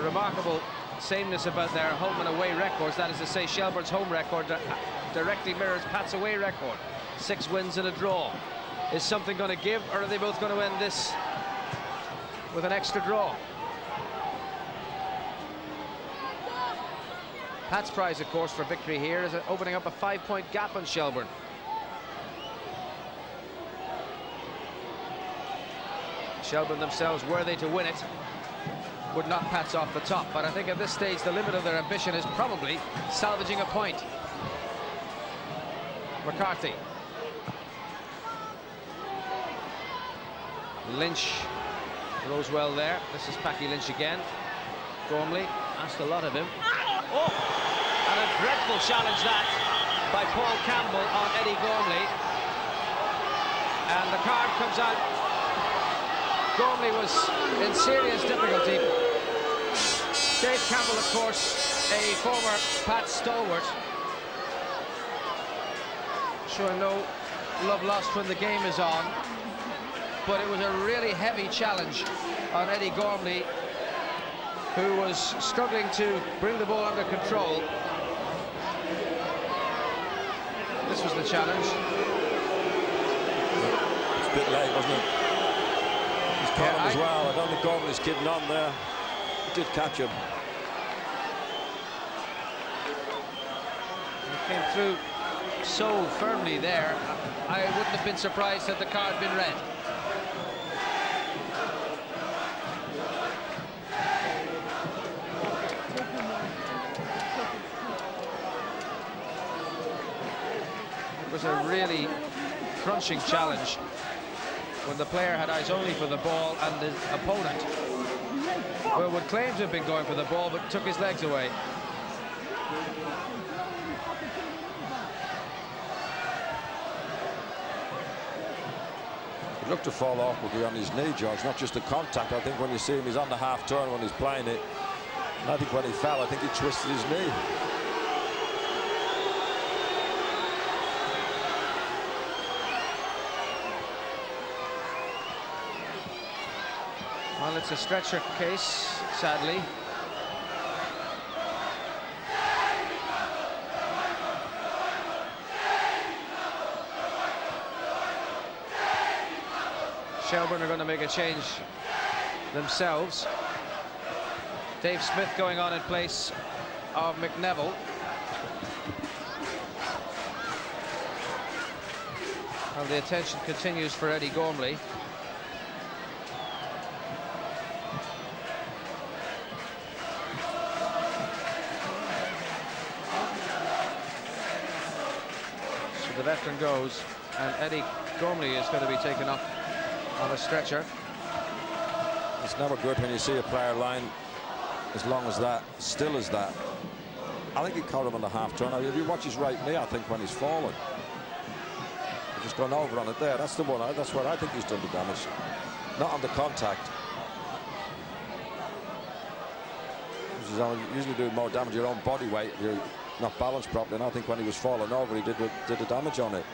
remarkable sameness about their home and away records. That is to say, Shelbourne's home record directly mirrors Pat's away record. 6 wins and a draw. Is something going to give, or are they both going to end this with an extra draw? Pat's prize, of course, for victory here is opening up a 5-point gap on Shelbourne. Shelbourne themselves, were they to win it, would knock Pats off the top. But I think at this stage, the limit of their ambition is probably salvaging a point. McCarthy. Lynch rose well there. This is Packy Lynch again. Gormley asked a lot of him. Oh! And a dreadful challenge that by Paul Campbell on Eddie Gormley. And the card comes out. Gormley was in serious difficulty. Dave Campbell, of course, a former Pat stalwart, showing no love lost when the game is on. But it was a really heavy challenge on Eddie Gormley, who was struggling to bring the ball under control. This was the challenge. It's a bit late, wasn't it? He's caught him as well. I don't think Gormley's kidding on there. He did catch him. He came through so firmly there. I wouldn't have been surprised had the card been red. It was a really crunching challenge when the player had eyes only for the ball and his opponent, well, would claim to have been going for the ball but took his legs away. He looked to fall awkwardly on his knee, George, not just a contact. I think when you see him, he's on the half turn when he's playing it. And I think when he fell, I think he twisted his knee. Well, it's a stretcher case, sadly. Shelbourne are going to make a change themselves. Dave Smith going on in place of McNeville. And the attention continues for Eddie Gormley. So the veteran goes, and Eddie Gormley is going to be taken up on a stretcher. It's never good when you see a player line as long as that, still as that. I think he caught him on the half turn. If you watch his right knee, I think when he's fallen, he's just gone over on it there. That's the one. That's where I think he's done the damage, not on the contact. Usually do more damage to your own body weight if you're not balanced properly. And I think when he was falling over, he did the damage on it.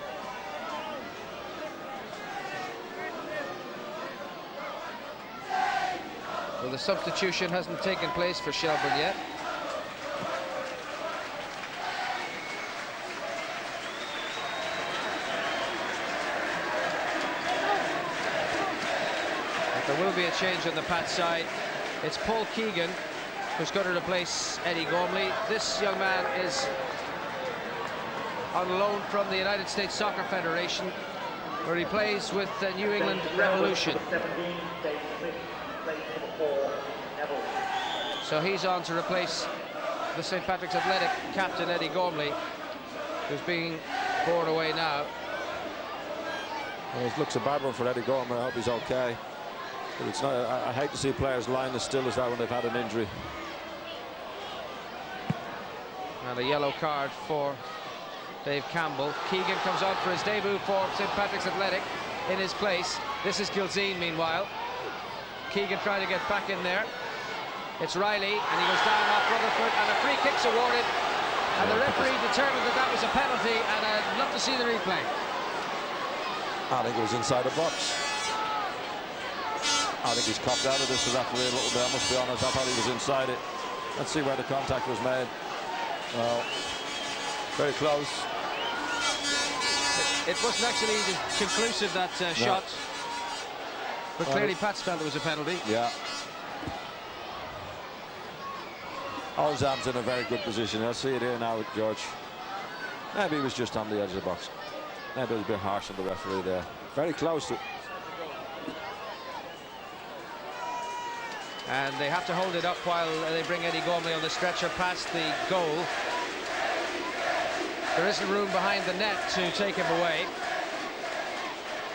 Well, the substitution hasn't taken place for Shelbourne yet. But there will be a change on the Pat side. It's Paul Keegan who's going to replace Eddie Gormley. This young man is on loan from the United States Soccer Federation, where he plays with the New England Revolution. So he's on to replace the St. Patrick's Athletic captain Eddie Gormley, who's being borne away now. Well, it looks a bad one for Eddie Gormley. I hope he's okay. But it's not. I hate to see players lying as still as that when they've had an injury. And a yellow card for Dave Campbell. Keegan comes on for his debut for St. Patrick's Athletic in his place. This is Gilzine, meanwhile. Keegan trying to get back in there. It's Riley, and he goes down off Rutherford, and a free kick's awarded. And the referee determined that that was a penalty, and I'd love to see the replay. I think it was inside the box. I think he's copped out of this, the referee, a little bit. I must be honest, I thought he was inside it. Let's see where the contact was made. Well, very close. It wasn't actually conclusive, that shot. But clearly Pat's felt it was a penalty. Yeah. Osam's in a very good position. I see it here now with George. Maybe he was just on the edge of the box. Maybe it was a bit harsh on the referee there. Very close to. And they have to hold it up while they bring Eddie Gormley on the stretcher past the goal. There isn't room behind the net to take him away.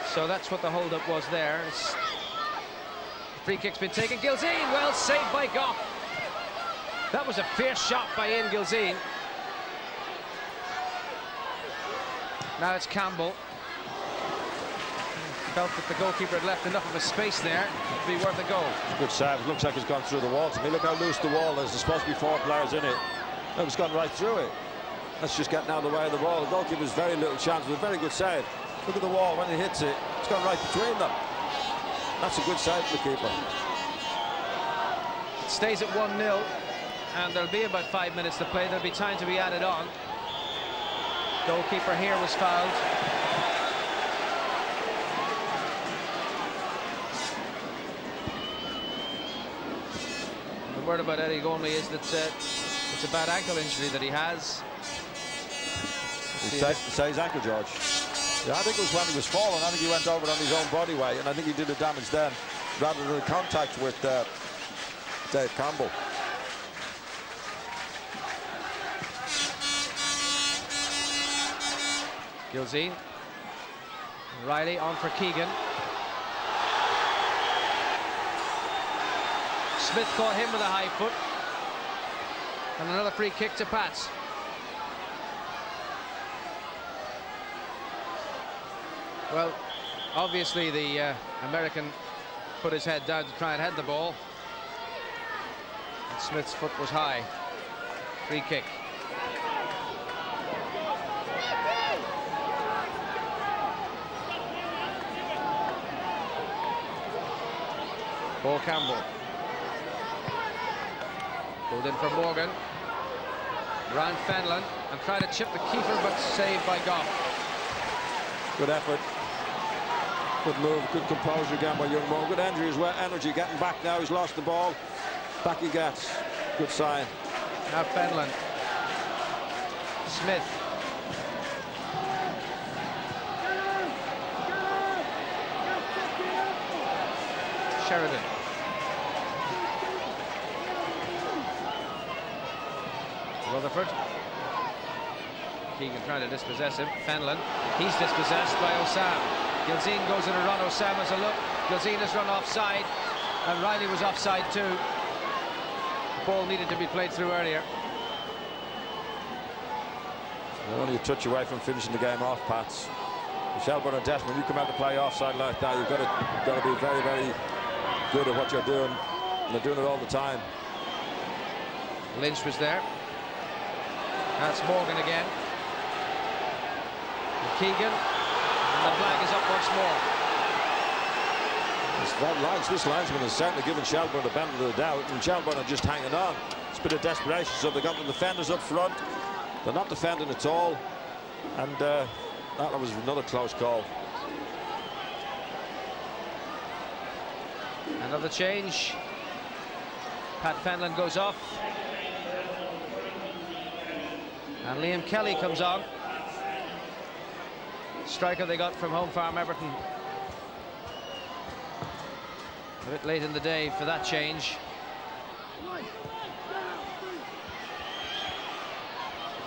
So that's what the hold-up was there. The free kick's been taken. Gilzine, well saved by Goff. That was a fierce shot by Ian Gilzine. Now it's Campbell. Felt that the goalkeeper had left enough of a space there to be worth a goal. Good save. It looks like it's gone through the wall to me. Look how loose the wall is. There's supposed to be 4 players in it. No, it's gone right through it. That's just getting out of the way of the wall. The goalkeeper's very little chance. It was a very good save. Look at the wall. When he hits it, it's gone right between them. That's a good save for the keeper. It stays at 1-0, and there'll be about 5 minutes to play. There'll be time to be added on. Goalkeeper here was fouled. The word about Eddie Gormley is that it's a bad ankle injury that he has. Say his ankle, George. Yeah, I think it was when he was falling. I think he went over on his own body weight, and I think he did the damage then, rather than the contact with Dave Campbell. Gilzine. Riley on for Keegan. Smith caught him with a high foot. And another free kick to Pats. Well, obviously the American put his head down to try and head the ball. And Smith's foot was high. Free kick. Paul Campbell. Pulled in for Morgan. Round Fenlon and tried to chip the keeper, but saved by Goff. Good effort. Good move, good composure again by young Moore. Good energy as well. Energy getting back now. He's lost the ball. Back he gets. Good sign. Now Fenlon. Smith. Sheridan. Rutherford. Keegan trying to dispossess him. Fenlon. He's dispossessed by Osam. Gilzine goes in a run. Osam has a look. Gilzine has run offside. And Riley was offside too. The ball needed to be played through earlier. They're only a touch away from finishing the game off, Pats. Shelbourne are desperate. When you come out to play offside like that, you've got to be very, very good at what you're doing. And they're doing it all the time. Lynch was there. That's Morgan again. And Keegan. And the flag is up once more. This linesman has certainly given Shelbourne the benefit of the doubt, and Shelbourne are just hanging on. It's a bit of desperation, so they've got the defenders up front. They're not defending at all, and that was another close call. Another change. Pat Fenlon goes off. And Liam Kelly comes on. Striker they got from Home Farm Everton. A bit late in the day for that change.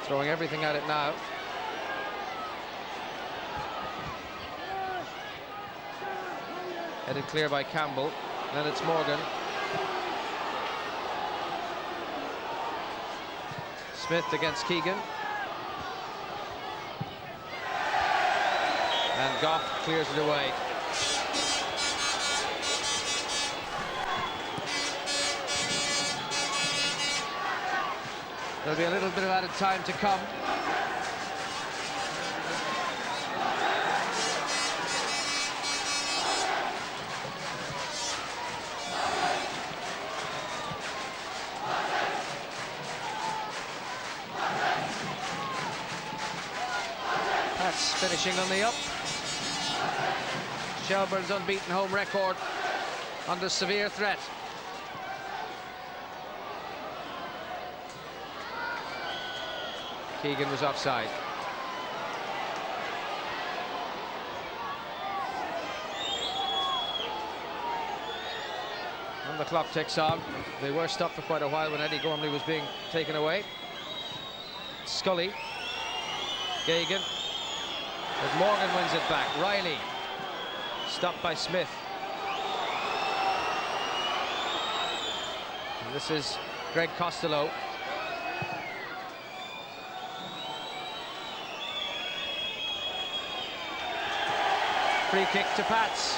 Throwing everything at it now. Headed clear by Campbell. Then it's Morgan. Smith against Keegan. And Goff clears it away. There'll be a little bit of added time to come. That's finishing on the up. Shelbourne's unbeaten home record under severe threat. Keegan was offside. And the clock ticks on. They were stopped for quite a while when Eddie Gormley was being taken away. Scully. Gagan. But Morgan wins it back. Riley. Stopped by Smith. And this is Greg Costello. Free kick to Pats.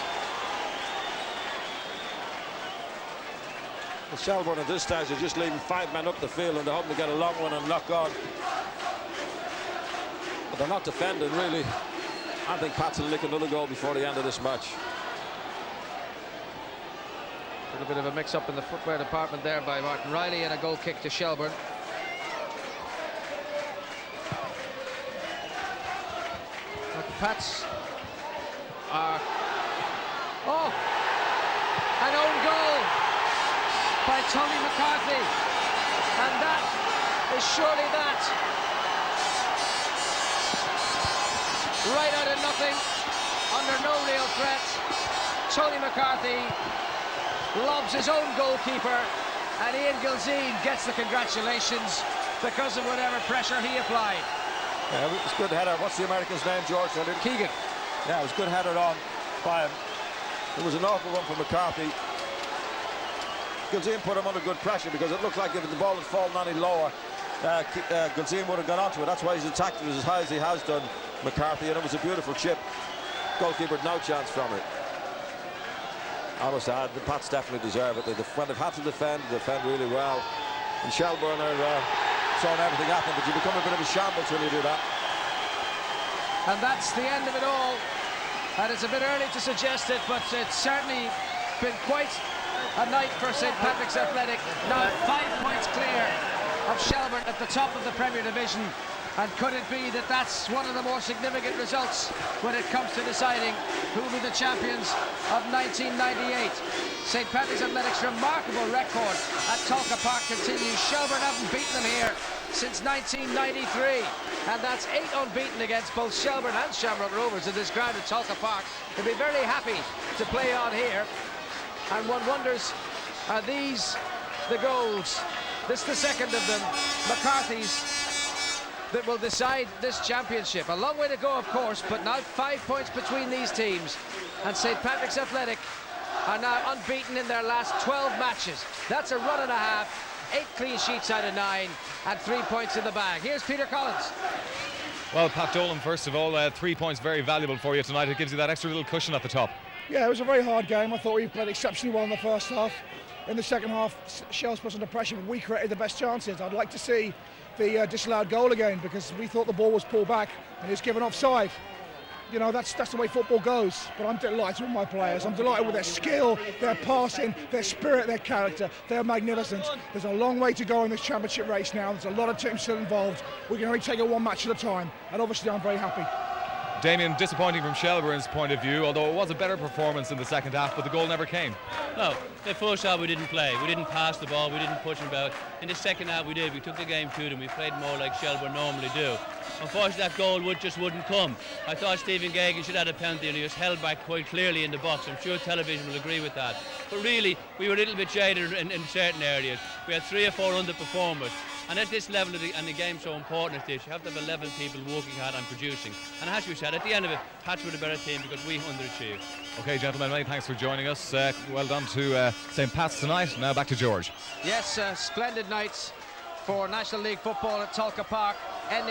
Well, Shelbourne at this stage are just leaving 5 men up the field, and they're hoping to get a long one and knock on. But they're not defending, really. I think Pats will nick another goal before the end of this match. A little bit of a mix-up in the footwear department there by Martin Riley, and a goal kick to Shelbourne. But the Pats are... Oh! An own goal by Tony McCarthy. And that is surely that. Right out of nothing, under no real threat, Tony McCarthy lobs his own goalkeeper, and Ian Gilzine gets the congratulations because of whatever pressure he applied. Yeah, it was a good header. What's the American's name, George? Keegan. Yeah, it was a good header on by him. It was an awful one for McCarthy. Gilzine put him under good pressure because it looked like if the ball had fallen any lower, Gilzine would have gone onto it. That's why he's attacked it as high as he has done, McCarthy, and it was a beautiful chip. Goalkeeper had no chance from it. I must add, the Pats definitely deserve it. When they've had to defend, they defend really well. And Shelbourne are throwing everything at them, but you become a bit of a shambles when you do that. And that's the end of it all. And it's a bit early to suggest it, but it's certainly been quite a night for St. Patrick's Athletic. Now 5 points clear of Shelbourne at the top of the Premier Division. And could it be that that's one of the more significant results when it comes to deciding who will be the champions of 1998? St. Patrick's Athletics' remarkable record at Tolka Park continues. Shelbourne haven't beaten them here since 1993, and that's 8 unbeaten against both Shelbourne and Shamrock Rovers in this ground at Tolka Park. They'll be very happy to play on here, and one wonders, are these the goals? This is the second of them, McCarthy's, that will decide this championship. A long way to go, of course, but now 5 points between these teams, and St. Patrick's Athletic are now unbeaten in their last 12 matches. That's a run and a half, 8 clean sheets out of 9, and 3 points in the bag. Here's Peter Collins. Well, Pat Dolan, first of all, 3 points very valuable for you tonight. It gives you that extra little cushion at the top. Yeah, it was a very hard game. I thought we played exceptionally well in the first half. In the second half, Shells put us under pressure, but we created the best chances. I'd like to see the disallowed goal again, because we thought the ball was pulled back and he was given offside. You know, that's the way football goes. But I'm delighted with my players. I'm delighted with their skill, their passing, their spirit, their character. They're magnificent. There's a long way to go in this championship race now. There's a lot of teams still involved. We can only take it one match at a time, and obviously I'm very happy. Damien, disappointing from Shelbourne's point of view, although it was a better performance in the second half, but the goal never came. No, the first half we didn't play. We didn't pass the ball. We didn't push them about. In the second half we did. We took the game to them. We played more like Shelbourne normally do. Unfortunately, that goal just wouldn't come. I thought Stephen Gagan should have had a penalty, and he was held back quite clearly in the box. I'm sure television will agree with that. But really, we were a little bit jaded in certain areas. We had 3 or 4 underperformers. And at this level of and the game's so important as this, you have to have 11 people working hard and producing. And as we said, at the end of it, Pats were the better team because we underachieved. OK, gentlemen, many thanks for joining us. Well done to St. Pat's tonight. Now back to George. Yes, splendid nights for National League football at Tolka Park, ending